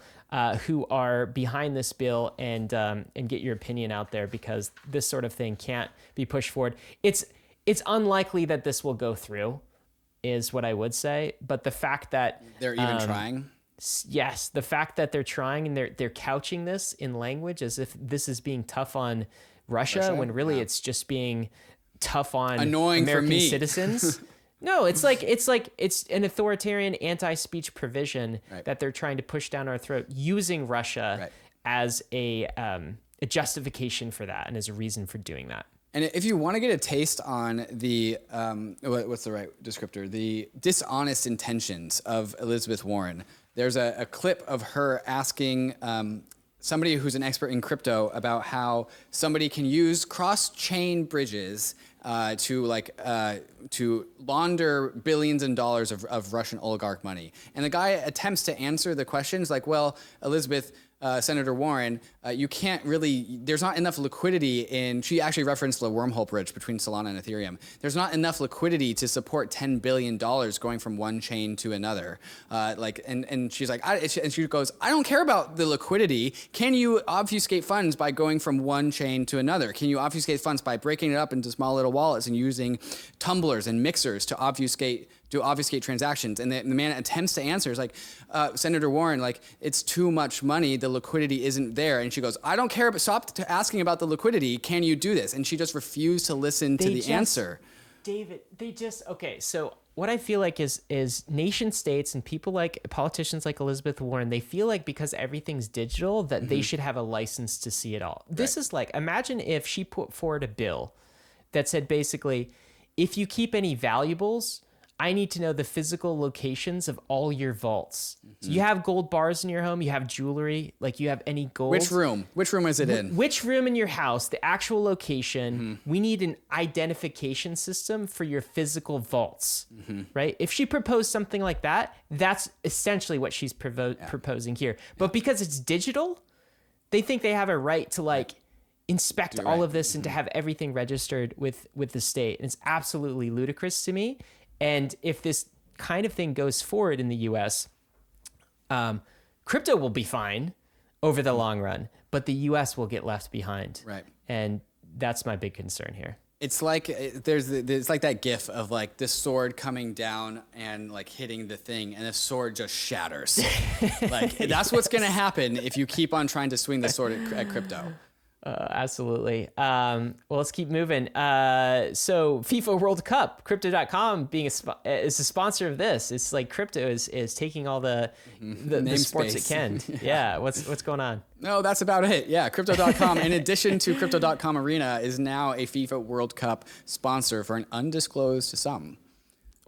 who are behind this bill, and get your opinion out there, because this sort of thing can't be pushed forward. It's unlikely that this will go through, is what I would say. But the fact that they're even trying. Yes, the fact that they're trying and they're couching this in language as if this is being tough on Russia when really it's just being tough on annoying American for me. citizens. No, it's an authoritarian anti-speech provision that they're trying to push down our throat, using Russia as a justification for that and as a reason for doing that. And if you want to get a taste on the, what's the right descriptor? The dishonest intentions of Elizabeth Warren, there's a clip of her asking somebody who's an expert in crypto about how somebody can use cross-chain bridges to launder billions in dollars of Russian oligarch money. And the guy attempts to answer the questions like, well, Elizabeth, Senator Warren, you can't really, there's not enough liquidity in, she actually referenced the wormhole bridge between Solana and Ethereum. There's not enough liquidity to support $10 billion going from one chain to another. And she's like, and she goes, I don't care about the liquidity. Can you obfuscate funds by going from one chain to another? Can you obfuscate funds by breaking it up into small little wallets and using tumblers and mixers to obfuscate transactions? And the man attempts to answer. Is like, Senator Warren, like, it's too much money. The liquidity isn't there. And she goes, I don't care, but stop asking about the liquidity. Can you do this? And she just refused to listen to the answer. David, okay. So what I feel like is nation states and people like politicians like Elizabeth Warren, they feel like because everything's digital that they should have a license to see it all. This is like, imagine if she put forward a bill that said basically, if you keep any valuables, I need to know the physical locations of all your vaults. So you have gold bars in your home, you have jewelry, like you have any gold. Which room? Which room is it in? Which room in your house, the actual location. We need an identification system for your physical vaults, right? If she proposed something like that, that's essentially what she's proposing here. But because it's digital, they think they have a right to inspect all of this and to have everything registered with the state. And it's absolutely ludicrous to me. And if this kind of thing goes forward in the US, crypto will be fine over the long run, but the US will get left behind. Right. And that's my big concern here. It's like there's like that gif of like this sword coming down and like hitting the thing, and the sword just shatters. Like that's what's gonna happen if you keep on trying to swing the sword at crypto. Absolutely. Well, let's keep moving. So FIFA World Cup, Crypto.com is a sponsor of this. It's like crypto is taking all the sports it can. Yeah. What's going on? No, that's about it. Yeah. Crypto.com, in addition to Crypto.com Arena, is now a FIFA World Cup sponsor for an undisclosed sum.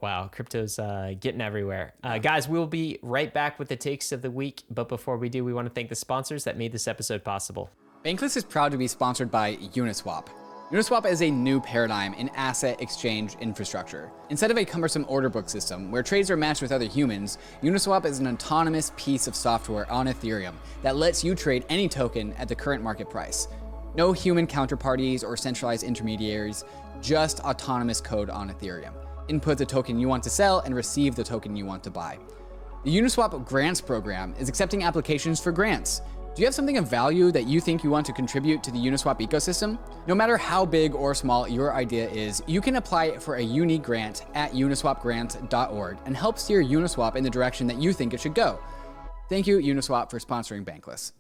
Wow, crypto's getting everywhere. Guys, we'll be right back with the takes of the week. But before we do, we want to thank the sponsors that made this episode possible. Bankless is proud to be sponsored by Uniswap. Uniswap is a new paradigm in asset exchange infrastructure. Instead of a cumbersome order book system where trades are matched with other humans, Uniswap is an autonomous piece of software on Ethereum that lets you trade any token at the current market price. No human counterparties or centralized intermediaries, just autonomous code on Ethereum. Input the token you want to sell and receive the token you want to buy. The Uniswap Grants program is accepting applications for grants. Do you have something of value that you think you want to contribute to the Uniswap ecosystem? No matter how big or small your idea is, you can apply for a unique grant at uniswapgrant.org and help steer Uniswap in the direction that you think it should go. Thank you, Uniswap, for sponsoring Bankless.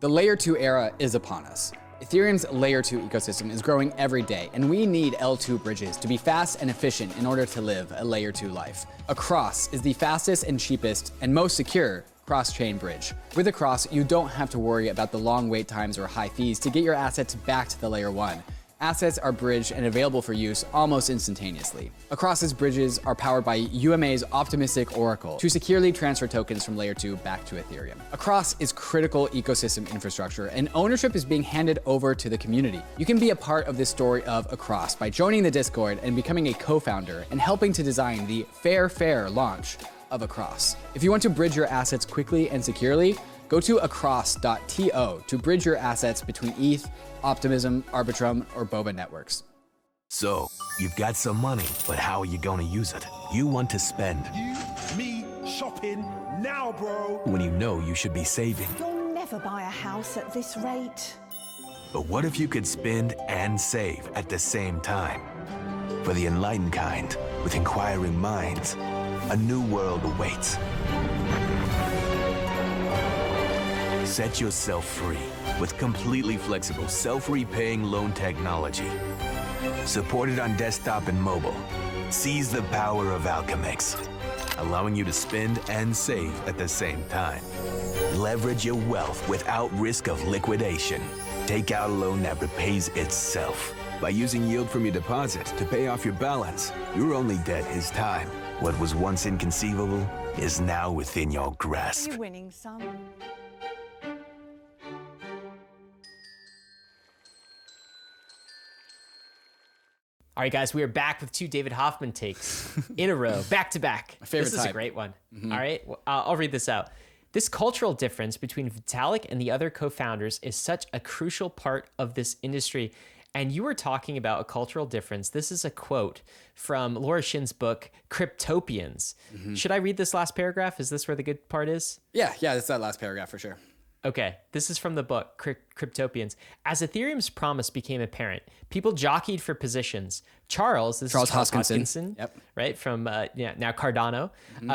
The Layer 2 era is upon us. Ethereum's Layer 2 ecosystem is growing every day, and we need L2 bridges to be fast and efficient in order to live a Layer 2 life. A cross is the fastest and cheapest and most secure cross-chain bridge. With a cross, you don't have to worry about the long wait times or high fees to get your assets back to the Layer 1. Assets are bridged and available for use almost instantaneously. Across's bridges are powered by UMA's optimistic oracle to securely transfer tokens from layer 2 back to Ethereum. Across is critical ecosystem infrastructure, and ownership is being handed over to the community. You can be a part of this story of Across by joining the Discord and becoming a co-founder and helping to design the fair launch of Across. If you want to bridge your assets quickly and securely, go to across.to to bridge your assets between ETH, Optimism, Arbitrum, or Boba networks. So, you've got some money, but how are you gonna use it? You want to spend. You, me, shopping, now, bro. When you know you should be saving. You'll never buy a house at this rate. But what if you could spend and save at the same time? For the enlightened kind, with inquiring minds, a new world awaits. Set yourself free with completely flexible self-repaying loan technology. Supported on desktop and mobile. Seize the power of Alchemix, allowing you to spend and save at the same time. Leverage your wealth without risk of liquidation. Take out a loan that repays itself. By using yield from your deposit to pay off your balance, your only debt is time. What was once inconceivable is now within your grasp. You're winning some. All right, guys, we are back with 2 David Hoffman takes in a row, back to back. My favorite This is a type. great one. All right, I'll read this out. This cultural difference between Vitalik and the other co-founders is such a crucial part of this industry. And you were talking about a cultural difference. This is a quote from Laura Shin's book, Cryptopians. Should I read this last paragraph? Is this where the good part is? Yeah, that's that last paragraph for sure. Okay, this is from the book, Cryptopians. As Ethereum's promise became apparent, people jockeyed for positions. Charles Hoskinson, Yep. right, from now Cardano,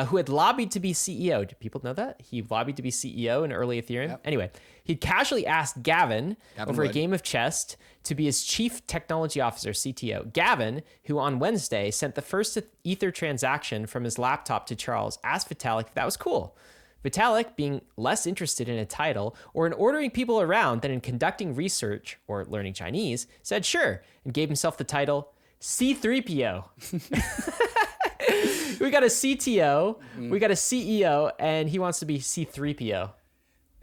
who had lobbied to be CEO. Do people know that? He lobbied to be CEO in early Ethereum. Yep. Anyway, he casually asked Gavin over a Wood. game of chess to be his chief technology officer, CTO. Gavin, who on Wednesday sent the first Ether transaction from his laptop to Charles, asked Vitalik if that was cool. Vitalik, being less interested in a title or in ordering people around than in conducting research or learning Chinese, said sure and gave himself the title C3PO. We got a CTO, we got a CEO, and he wants to be C3PO.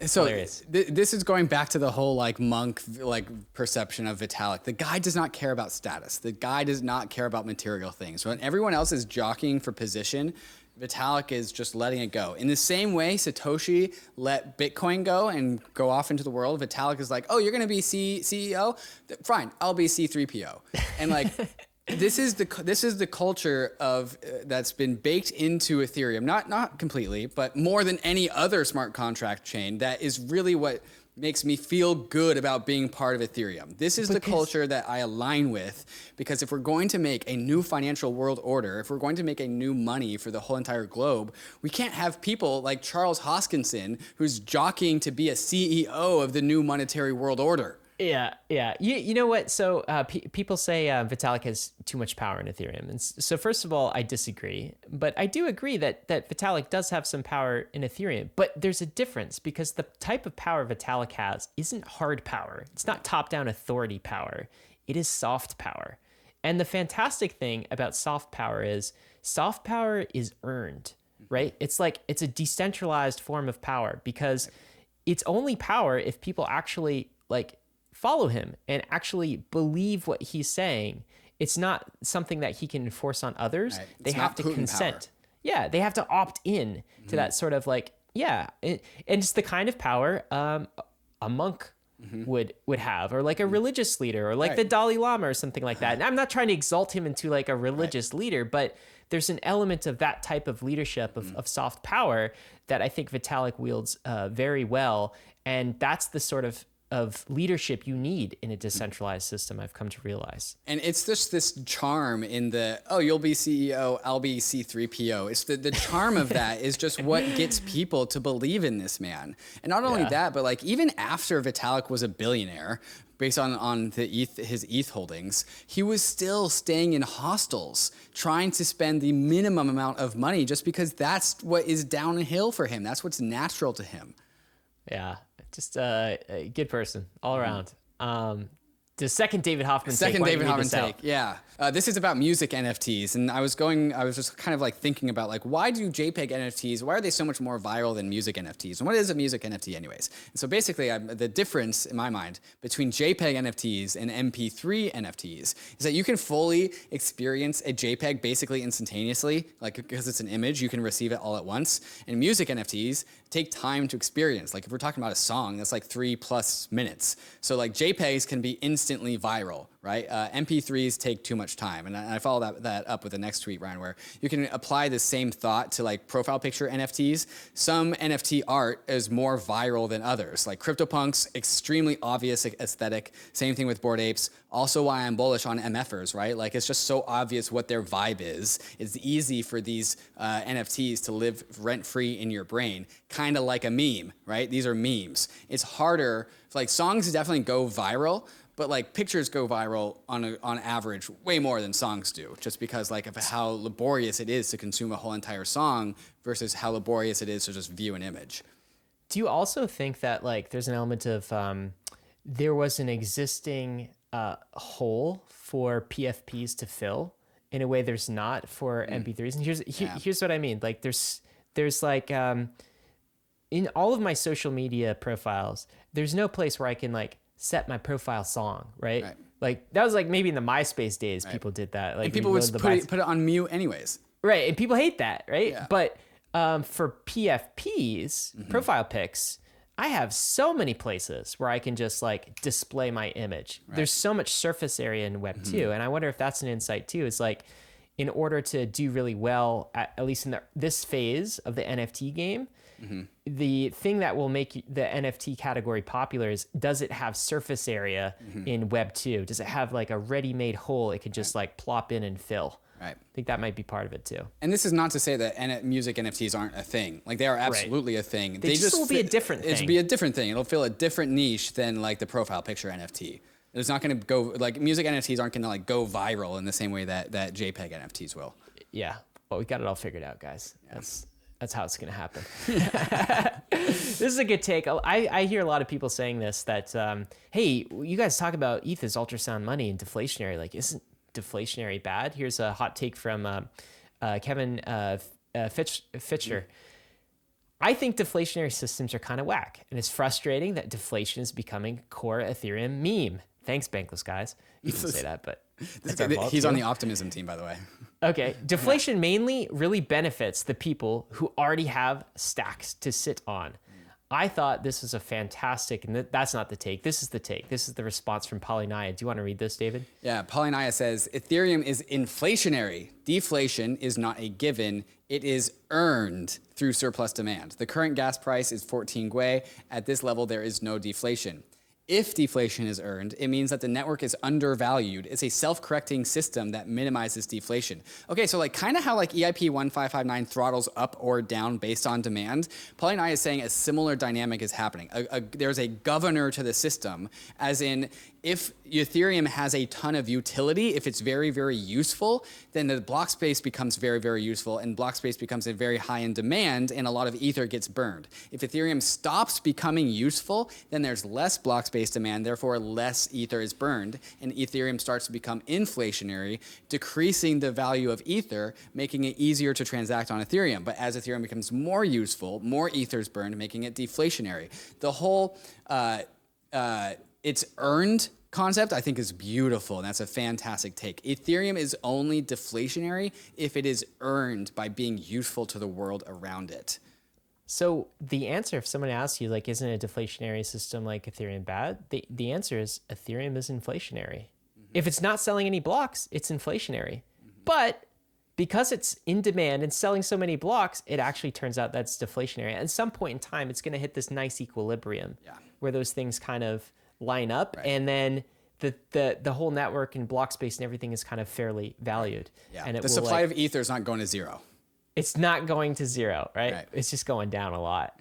So Hilarious. This is going back to the whole monk perception of Vitalik. The guy does not care about status. The guy does not care about material things. When everyone else is jockeying for position, Vitalik is just letting it go. In the same way Satoshi let Bitcoin go and go off into the world, Vitalik is like, oh, you're going to be CEO? Fine, I'll be C3PO. And this is the culture of that's been baked into Ethereum, not completely, but more than any other smart contract chain. That is really what makes me feel good about being part of Ethereum. This is the culture that I align with, because if we're going to make a new financial world order, if we're going to make a new money for the whole entire globe, we can't have people like Charles Hoskinson, who's jockeying to be a CEO of the new monetary world order. Yeah. You know what? So people say Vitalik has too much power in Ethereum. And so first of all, I disagree. But I do agree that Vitalik does have some power in Ethereum. But there's a difference, because the type of power Vitalik has isn't hard power. It's not top-down authority power. It is soft power. And the fantastic thing about soft power is earned, right? It's a decentralized form of power, because it's only power if people actually follow him and actually believe what he's saying. It's not something that he can enforce on others. Right. They have to consent. Power. Yeah, they have to opt in to that sort of and it's the kind of power a monk would have, or a religious leader, or the Dalai Lama or something like that. And I'm not trying to exalt him into a religious leader, but there's an element of that type of leadership of soft power that I think Vitalik wields very well. And that's the sort of leadership you need in a decentralized system, I've come to realize. And it's just this charm in you'll be CEO, I'll be C3PO. It's the charm of that is just what gets people to believe in this man. And not only that, but even after Vitalik was a billionaire, based on his ETH holdings, he was still staying in hostels, trying to spend the minimum amount of money, just because that's what is downhill for him. That's what's natural to him. Yeah, just a good person all around. The second David Hoffman Second take. Why don't David you read Hoffman this out? take. Yeah. This is about music NFTs. And I was just kind of like thinking about like, why do JPEG NFTs, why are they so much more viral than music NFTs? And what is a music NFT anyways? And so basically the difference in my mind between JPEG NFTs and MP3 NFTs is that you can fully experience a JPEG basically instantaneously, like because it's an image, you can receive it all at once. And music NFTs take time to experience. Like if we're talking about a song, that's like 3+ minutes. So like JPEGs can be instantly viral, right? MP3s take too much time. And I follow that up with the next tweet, Ryan, where you can apply the same thought to like profile picture NFTs. Some NFT art is more viral than others. Like CryptoPunks, extremely obvious aesthetic. Same thing with Bored Apes. Also why I'm bullish on MFers, right? Like it's just so obvious what their vibe is. It's easy for these NFTs to live rent-free in your brain, kind of like a meme, right? These are memes. It's harder, like songs definitely go viral, but like pictures go viral on average way more than songs do, just because like of how laborious it is to consume a whole entire song versus how laborious it is to just view an image. Do you also think that like there's an element of there was an existing hole for PFPs to fill in a way there's not for MP3s? And here's what I mean. Like there's like in all of my social media profiles, there's no place where I can like set my profile song, right? Like that was like maybe in the MySpace days, people did that. Like and people would put it on mute anyways. Right, and people hate that, right? Yeah. But for PFPs, profile pics, I have so many places where I can just like display my image. There's so much surface area in Web 2, and I wonder if that's an insight too. Is like, in order to do really well, at least in this phase of the NFT game, the thing that will make the NFT category popular is, does it have surface area in Web 2? Does it have like a ready-made hole it could just like plop in and fill? Right. I think that might be part of it too. And this is not to say that music NFTs aren't a thing. Like they are absolutely a thing. They just will be a different thing. It'll be a different thing. It'll fill a different niche than like the profile picture NFT. It's not going to go, like music NFTs aren't going to like go viral in the same way that JPEG NFTs will. Yeah. Well, we got it all figured out, guys. Yeah. That's how it's going to happen. This is a good take. I hear a lot of people saying this, that, hey, you guys talk about ETH as ultrasound money and deflationary. Like, isn't deflationary bad? Here's a hot take from Kevin Fitcher. I think deflationary systems are kind of whack, and it's frustrating that deflation is becoming core Ethereum meme. Thanks, Bankless guys. You can say that, but he's on the optimism team, by the way. Okay. Deflation mainly really benefits the people who already have stacks to sit on. I thought this was a fantastic, and that's not the take. This is the take. This is the response from Polynaya. Do you want to read this, David? Yeah, Polynaya says, Ethereum is inflationary. Deflation is not a given. It is earned through surplus demand. The current gas price is 14 Gwei. At this level, there is no deflation. If deflation is earned, it means that the network is undervalued. It's a self-correcting system that minimizes deflation. Okay, so like kind of how like EIP 1559 throttles up or down based on demand, Polynaya is saying a similar dynamic is happening. There's a governor to the system, as in if Ethereum has a ton of utility, if it's very, very useful, then the block space becomes very, very useful, and block space becomes a very high in demand, and a lot of ether gets burned. If Ethereum stops becoming useful, then there's less block space demand, therefore less ether is burned, and Ethereum starts to become inflationary, decreasing the value of ether, making it easier to transact on Ethereum. But as Ethereum becomes more useful, more ether is burned, making it deflationary. The whole it's earned concept, I think, is beautiful, and that's a fantastic take. Ethereum is only deflationary if it is earned by being useful to the world around it. So the answer, if someone asks you, like, isn't a deflationary system like Ethereum bad? The answer is Ethereum is inflationary. If it's not selling any blocks, it's inflationary. But because it's in demand and selling so many blocks, it actually turns out that's deflationary. At some point in time, it's going to hit this nice equilibrium where those things kind of line up, and then the whole network and block space and everything is kind of fairly valued. Yeah. And the supply of ether is not going to zero. It's not going to zero, right? It's just going down a lot.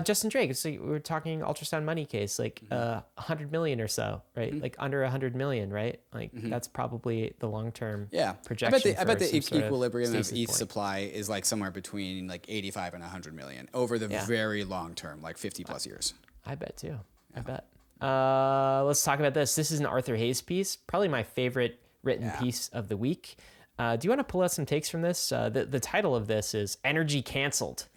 Justin Drake, so we were talking ultrasound money case, like 100 million or so, right? Like under 100 million, right? Like that's probably the long-term projection. I bet the equilibrium of ETH supply is like somewhere between like 85 and 100 million over the very long term, like 50 plus years. I bet too. I bet. Let's talk about this. This is an Arthur Hayes piece, probably my favorite written piece of the week. Do you want to pull out some takes from this? The title of this is Energy Canceled.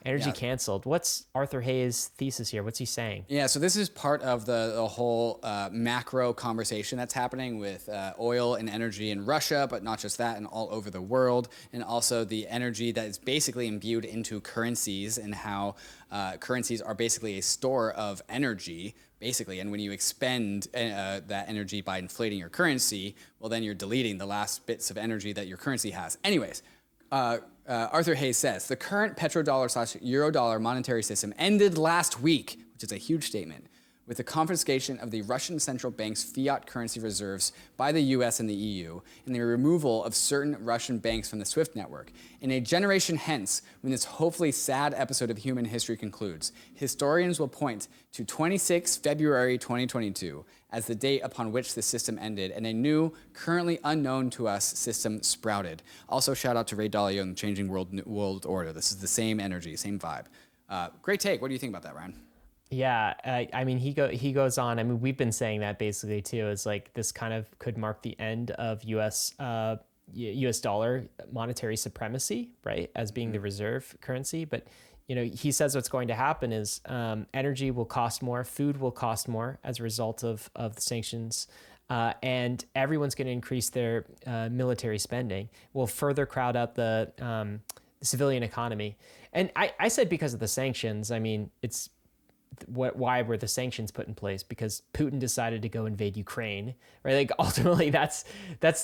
Energy Canceled. What's Arthur Hayes' thesis here? What's he saying? Yeah, so this is part of the whole macro conversation that's happening with oil and energy in Russia, but not just that, and all over the world, and also the energy that is basically imbued into currencies and how currencies are basically a store of energy, basically. And when you expend that energy by inflating your currency, well, then you're deleting the last bits of energy that your currency has. Anyways, Arthur Hayes says, the current petrodollar/eurodollar monetary system ended last week, which is a huge statement, with the confiscation of the Russian central bank's fiat currency reserves by the US and the EU, and the removal of certain Russian banks from the SWIFT network. In a generation hence, when this hopefully sad episode of human history concludes, historians will point to 26 February 2022 as the date upon which the system ended, and a new, currently unknown to us system sprouted. Also, shout out to Ray Dalio and the Changing World Order. This is the same energy, same vibe. Great take. What do you think about that, Ryan? Yeah, I mean, he goes on. I mean, we've been saying that basically too. Is like this kind of could mark the end of U.S. dollar monetary supremacy, right, as being the reserve currency. But he says what's going to happen is energy will cost more, food will cost more as a result of the sanctions, and everyone's going to increase their military spending. Will further crowd out the civilian economy. And I said because of the sanctions. I mean, it's. Why were the sanctions put in place? Because Putin decided to go invade Ukraine, right? Like ultimately that's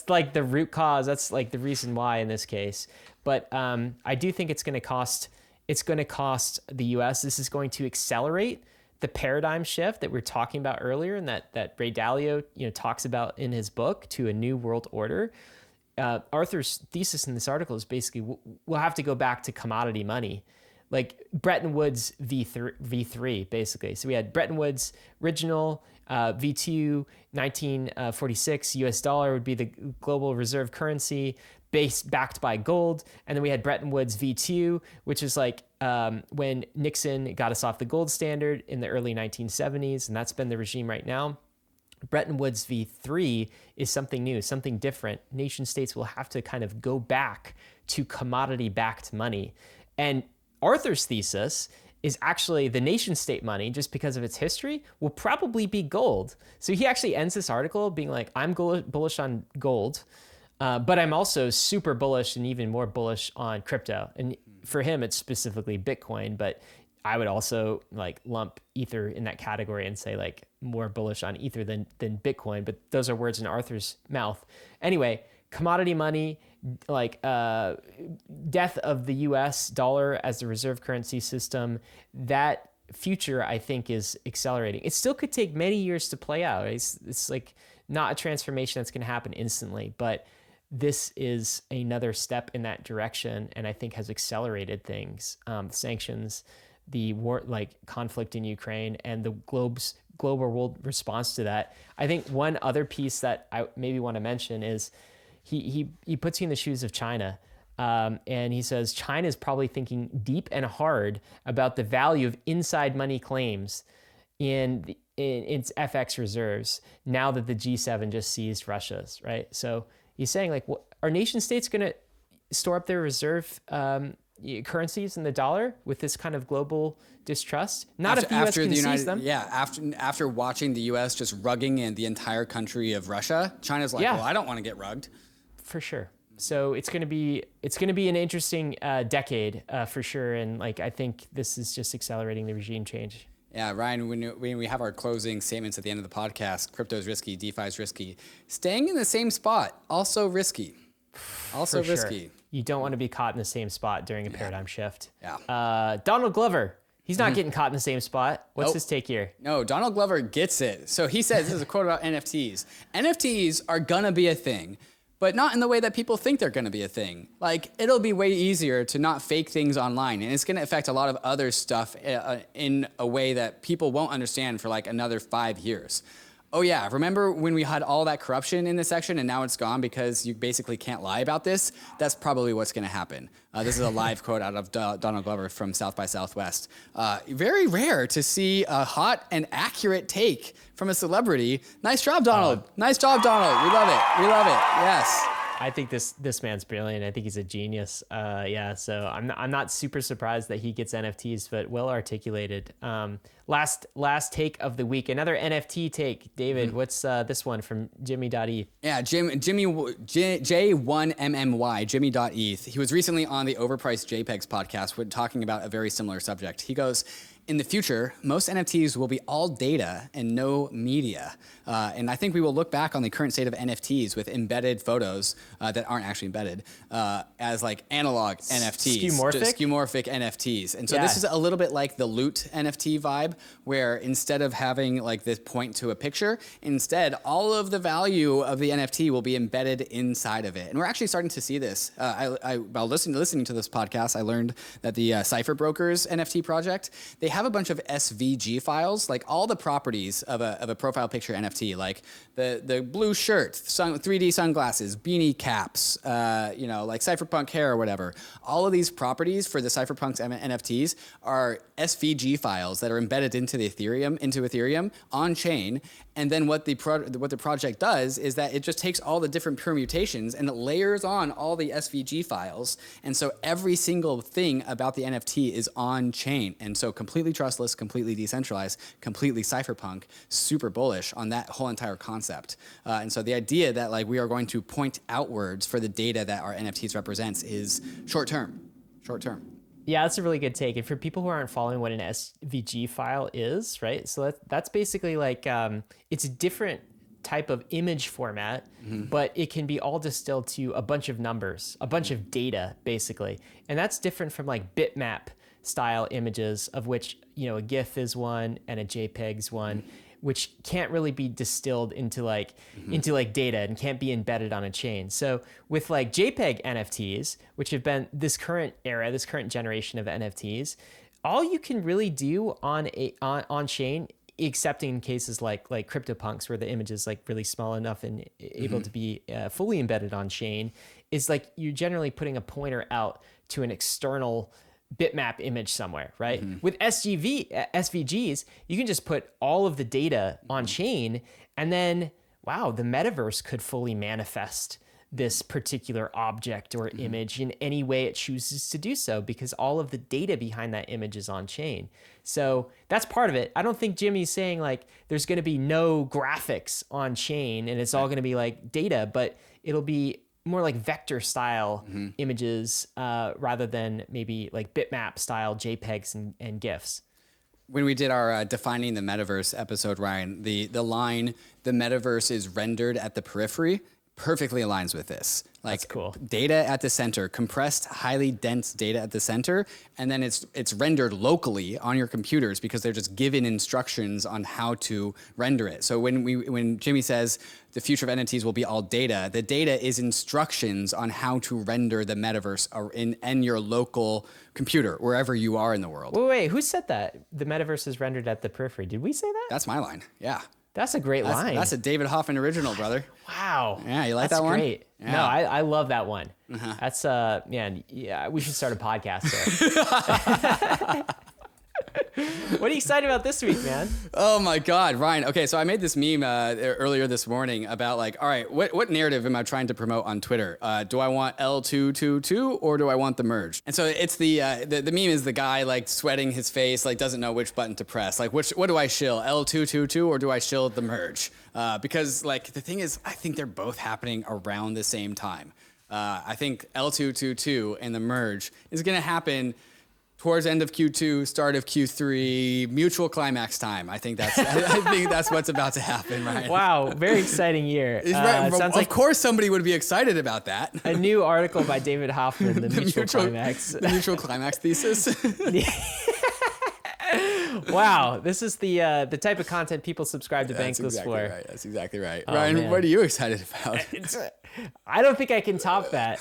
like the root cause. That's like the reason why in this case. But I do think it's going to cost the US. This is going to accelerate the paradigm shift that we were talking about earlier and that Ray Dalio, talks about in his book, to a new world order. Arthur's thesis in this article is basically we'll have to go back to commodity money. Like Bretton Woods V3, basically. So we had Bretton Woods original, V2, 1946, US dollar would be the global reserve currency backed by gold. And then we had Bretton Woods V2, which is like when Nixon got us off the gold standard in the early 1970s. And that's been the regime right now. Bretton Woods V3 is something new, something different. Nation states will have to kind of go back to commodity-backed money. And Arthur's thesis is actually the nation state money, just because of its history, will probably be gold. So he actually ends this article being like, I'm bullish on gold, but I'm also super bullish and even more bullish on crypto. And for him, it's specifically Bitcoin, but I would also like lump Ether in that category and say like more bullish on Ether than Bitcoin, but those are words in Arthur's mouth. Anyway, commodity money, like death of the US dollar as the reserve currency system, that future I think is accelerating. It still could take many years to play out. It's like not a transformation that's going to happen instantly, but this is another step in that direction, and I think has accelerated things. Sanctions, the war, like conflict in Ukraine, and the global world response to that. I think one other piece that I maybe want to mention is he puts you in the shoes of China. And he says China is probably thinking deep and hard about the value of inside money claims in its FX reserves now that the G7 just seized Russia's, right? So he's saying, like, are nation states going to store up their reserve currencies in the dollar with this kind of global distrust? Not if the US can seize them. Yeah, after watching the US just rugging in the entire country of Russia, China's like, well, I don't want to get rugged. For sure. So it's going to be an interesting decade for sure. And like, I think this is just accelerating the regime change. Yeah, Ryan, when we have our closing statements at the end of the podcast, crypto is risky, DeFi is risky. Staying in the same spot, also risky. Also for risky. Sure. You don't want to be caught in the same spot during a paradigm shift. Yeah. Donald Glover, he's not getting caught in the same spot. What's his take here? No, Donald Glover gets it. So he says, this is a quote about NFTs. NFTs are gonna be a thing, but not in the way that people think they're going to be a thing. Like, it'll be way easier to not fake things online, and it's going to affect a lot of other stuff in a way that people won't understand for like another 5 years. Oh yeah, remember when we had all that corruption in this section and now it's gone because you basically can't lie about this? That's probably what's going to happen. This is a live quote out of Donald Glover from South by Southwest. Very rare to see a hot and accurate take from a celebrity. Nice job, Donald. Nice job, Donald. We love it. We love it. Yes. I think this man's brilliant. I think he's a genius. So I'm not super surprised that he gets NFTs, but well articulated. Last take of the week, another NFT take. David, what's this one from Jimmy.eth? Yeah, J1MMY, Jimmy.eth. He was recently on the Overpriced JPEGs podcast when talking about a very similar subject. He goes, in the future, most NFTs will be all data and no media. And I think we will look back on the current state of NFTs with embedded photos that aren't actually embedded as like analog NFTs. Skeuomorphic NFTs. And so this is a little bit like the loot NFT vibe, where instead of having like this point to a picture, instead all of the value of the NFT will be embedded inside of it. And we're actually starting to see this. While listening to this podcast, I learned that the Cypher Brokers NFT project, they have a bunch of SVG files, like all the properties of a profile picture NFT, like the blue shirt, 3D sunglasses, beanie caps, like cypherpunk hair or whatever. All of these properties for the cypherpunks NFTs are SVG files that are embedded into Ethereum on chain. And then what the project does is that it just takes all the different permutations and it layers on all the SVG files. And so every single thing about the NFT is on chain. And so completely trustless, completely decentralized, completely cypherpunk, super bullish on that whole entire concept. And so the idea that like we are going to point outwards for the data that our NFTs represents is short term. Yeah, that's a really good take. And for people who aren't following what an SVG file is, right? So that's basically like, it's a different type of image format, but it can be all distilled to a bunch of numbers, a bunch of data, basically. And that's different from like bitmap style images, of which, a GIF is one and a JPEG's one, which can't really be distilled into data and can't be embedded on a chain. So with like JPEG NFTs, which have been this current generation of NFTs, all you can really do on chain, except in cases like CryptoPunks, where the image is like really small enough and able to be fully embedded on chain, is like you're generally putting a pointer out to an external bitmap image somewhere, right? With SVGs, you can just put all of the data on chain, and then, wow, the metaverse could fully manifest this particular object or image in any way it chooses to do so, because all of the data behind that image is on chain. So that's part of it. I don't think Jimmy's saying like there's going to be no graphics on chain and it's all going to be like data, but it'll be more like vector style images rather than maybe like bitmap style JPEGs and GIFs. When we did our Defining the Metaverse episode, Ryan, the line, the metaverse is rendered at the periphery, perfectly aligns with this. Like, that's cool. Data at the center, compressed, highly dense data at the center, and then it's rendered locally on your computers because they're just given instructions on how to render it. So when Jimmy says the future of NFTs will be all data, the data is instructions on how to render the metaverse in your local computer, wherever you are in the world. Wait, who said that? The metaverse is rendered at the periphery. Did we say that? That's my line, yeah. That's a great line. That's a David Hoffman original, brother. Wow. Yeah, you like that one? That's great. Yeah. No, I love that one. That's we should start a podcast there. What are you excited about this week, man? Oh my God, Ryan. Okay, so I made this meme earlier this morning about like, all right, what narrative am I trying to promote on Twitter? Do I want L222 or do I want the merge? And so it's the meme is the guy like sweating his face, like doesn't know which button to press. Like what do I shill, L222 or do I shill the merge? Because like the thing is, I think they're both happening around the same time. I think L222 and the merge is gonna happen towards end of Q2, start of Q3, mutual climax time. I think that's what's about to happen, right? Wow, very exciting year. Right. Of course somebody would be excited about that. A new article by David Hoffman, the mutual climax. The mutual climax thesis. Wow, this is the type of content people subscribe to Bankless for. Right. That's exactly right. Ryan, man. What are you excited about? I don't think I can top that.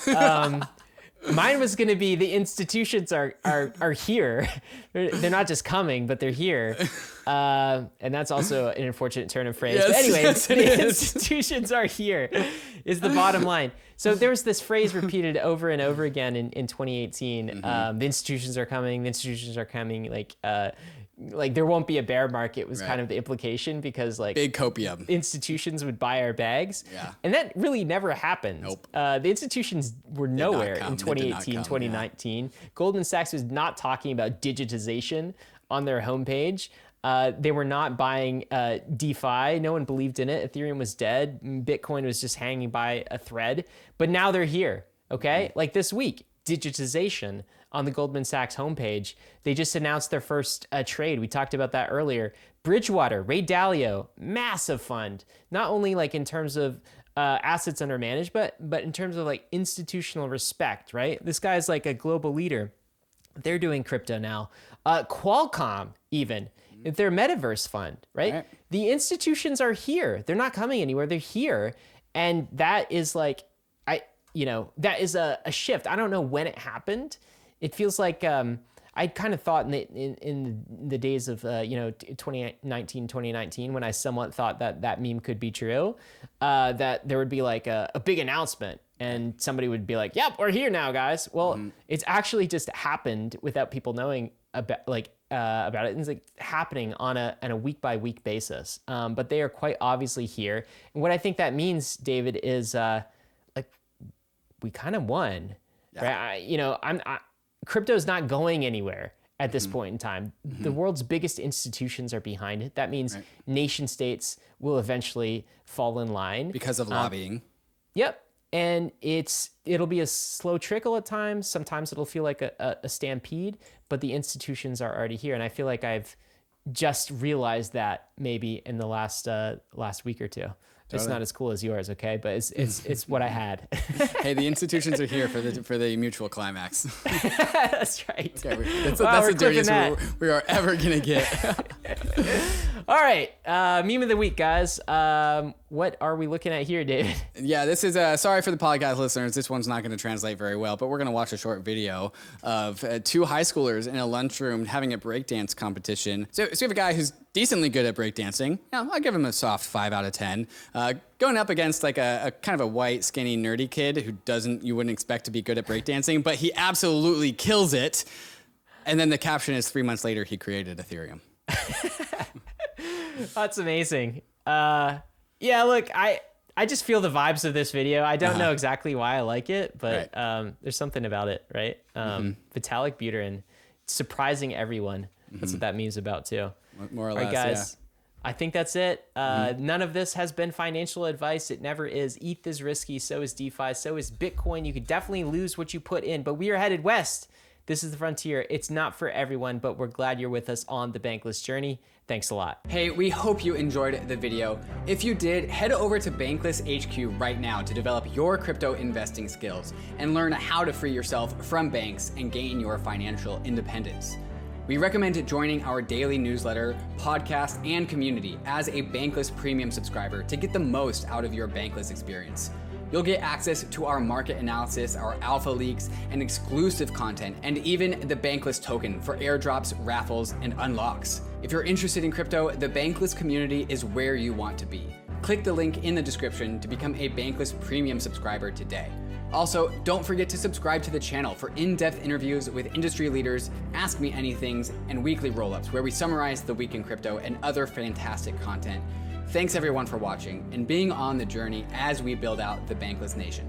Mine was going to be the institutions are here. They're not just coming, but they're here. And that's also an unfortunate turn of phrase. Yes, but anyway, yes, it the is. institutions are here is the bottom line. So there was this phrase repeated over and over again in 2018. The institutions are coming. The institutions are coming. Like there won't be a bear market was kind of the implication, because like Big copium. institutions would buy our bags. Yeah. And that really never happened. Nope. The institutions were nowhere come. in They did not 2018, come, 2019. Goldman Sachs was not talking about digitization on their homepage. They were not buying DeFi. No one believed in it. Ethereum was dead. Bitcoin was just hanging by a thread. But now they're here, okay? Like this week, digitization on the Goldman Sachs homepage. They just announced their first trade. We talked about that earlier. Bridgewater, Ray Dalio, massive fund. Not only like in terms of assets under management, but in terms of like institutional respect, right? This guy's like a global leader. They're doing crypto now. Qualcomm even, their Metaverse fund, right? The institutions are here. They're not coming anywhere. They're here. And that is like, that is a shift. I don't know when it happened. It feels like I kind of thought in the days of 2019, when I somewhat thought that meme could be true, that there would be like a big announcement and somebody would be like, "Yep, we're here now, guys." Well, it's actually just happened without people knowing about it. And it's like happening on a week by week basis. But they are quite obviously here. And what I think that means, David, is we kind of won. Yeah. Right? Crypto's not going anywhere at this point in time. The world's biggest institutions are behind it. That means nation states will eventually fall in line Because of lobbying. Yep. And it'll be a slow trickle at times. Sometimes it'll feel like a stampede, but the institutions are already here. And I feel like I've just realized that maybe in the last week or two. It's not as cool as yours, okay? But it's what I had. Hey, the institutions are here for the mutual climax. That's right. Okay, that's the dirtiest we are ever gonna get. All right, meme of the week, guys. What are we looking at here, David? Yeah, this is sorry for the podcast listeners. This one's not going to translate very well, but we're going to watch a short video of two high schoolers in a lunchroom having a breakdance competition. So we have a guy who's decently good at breakdancing. Yeah, I'll give him a soft 5 out of 10. Going up against like a kind of a white, skinny, nerdy kid who you wouldn't expect to be good at breakdancing, but he absolutely kills it. And then the caption is 3 months later, he created Ethereum. That's amazing. Yeah, look, I just feel the vibes of this video. I don't know exactly why I like it, but there's something about it, right? Vitalik Buterin surprising everyone. That's what that meme's about too. More or All less, right, guys. I think that's it. None of this has been financial advice. It never is. ETH is risky. So is DeFi. So is Bitcoin. You could definitely lose what you put in, but we are headed west. This is the frontier. It's not for everyone, but we're glad you're with us on the Bankless journey. Thanks a lot. Hey, we hope you enjoyed the video. If you did, head over to Bankless HQ right now to develop your crypto investing skills and learn how to free yourself from banks and gain your financial independence. We recommend joining our daily newsletter, podcast, and community as a Bankless Premium subscriber to get the most out of your Bankless experience. You'll get access to our market analysis, our alpha leaks, and exclusive content, and even the Bankless token for airdrops, raffles, and unlocks. If you're interested in crypto, the Bankless community is where you want to be. Click the link in the description to become a Bankless Premium subscriber today. Also, don't forget to subscribe to the channel for in-depth interviews with industry leaders, Ask Me Anythings, and weekly roll-ups where we summarize the week in crypto and other fantastic content. Thanks everyone for watching and being on the journey as we build out the Bankless Nation.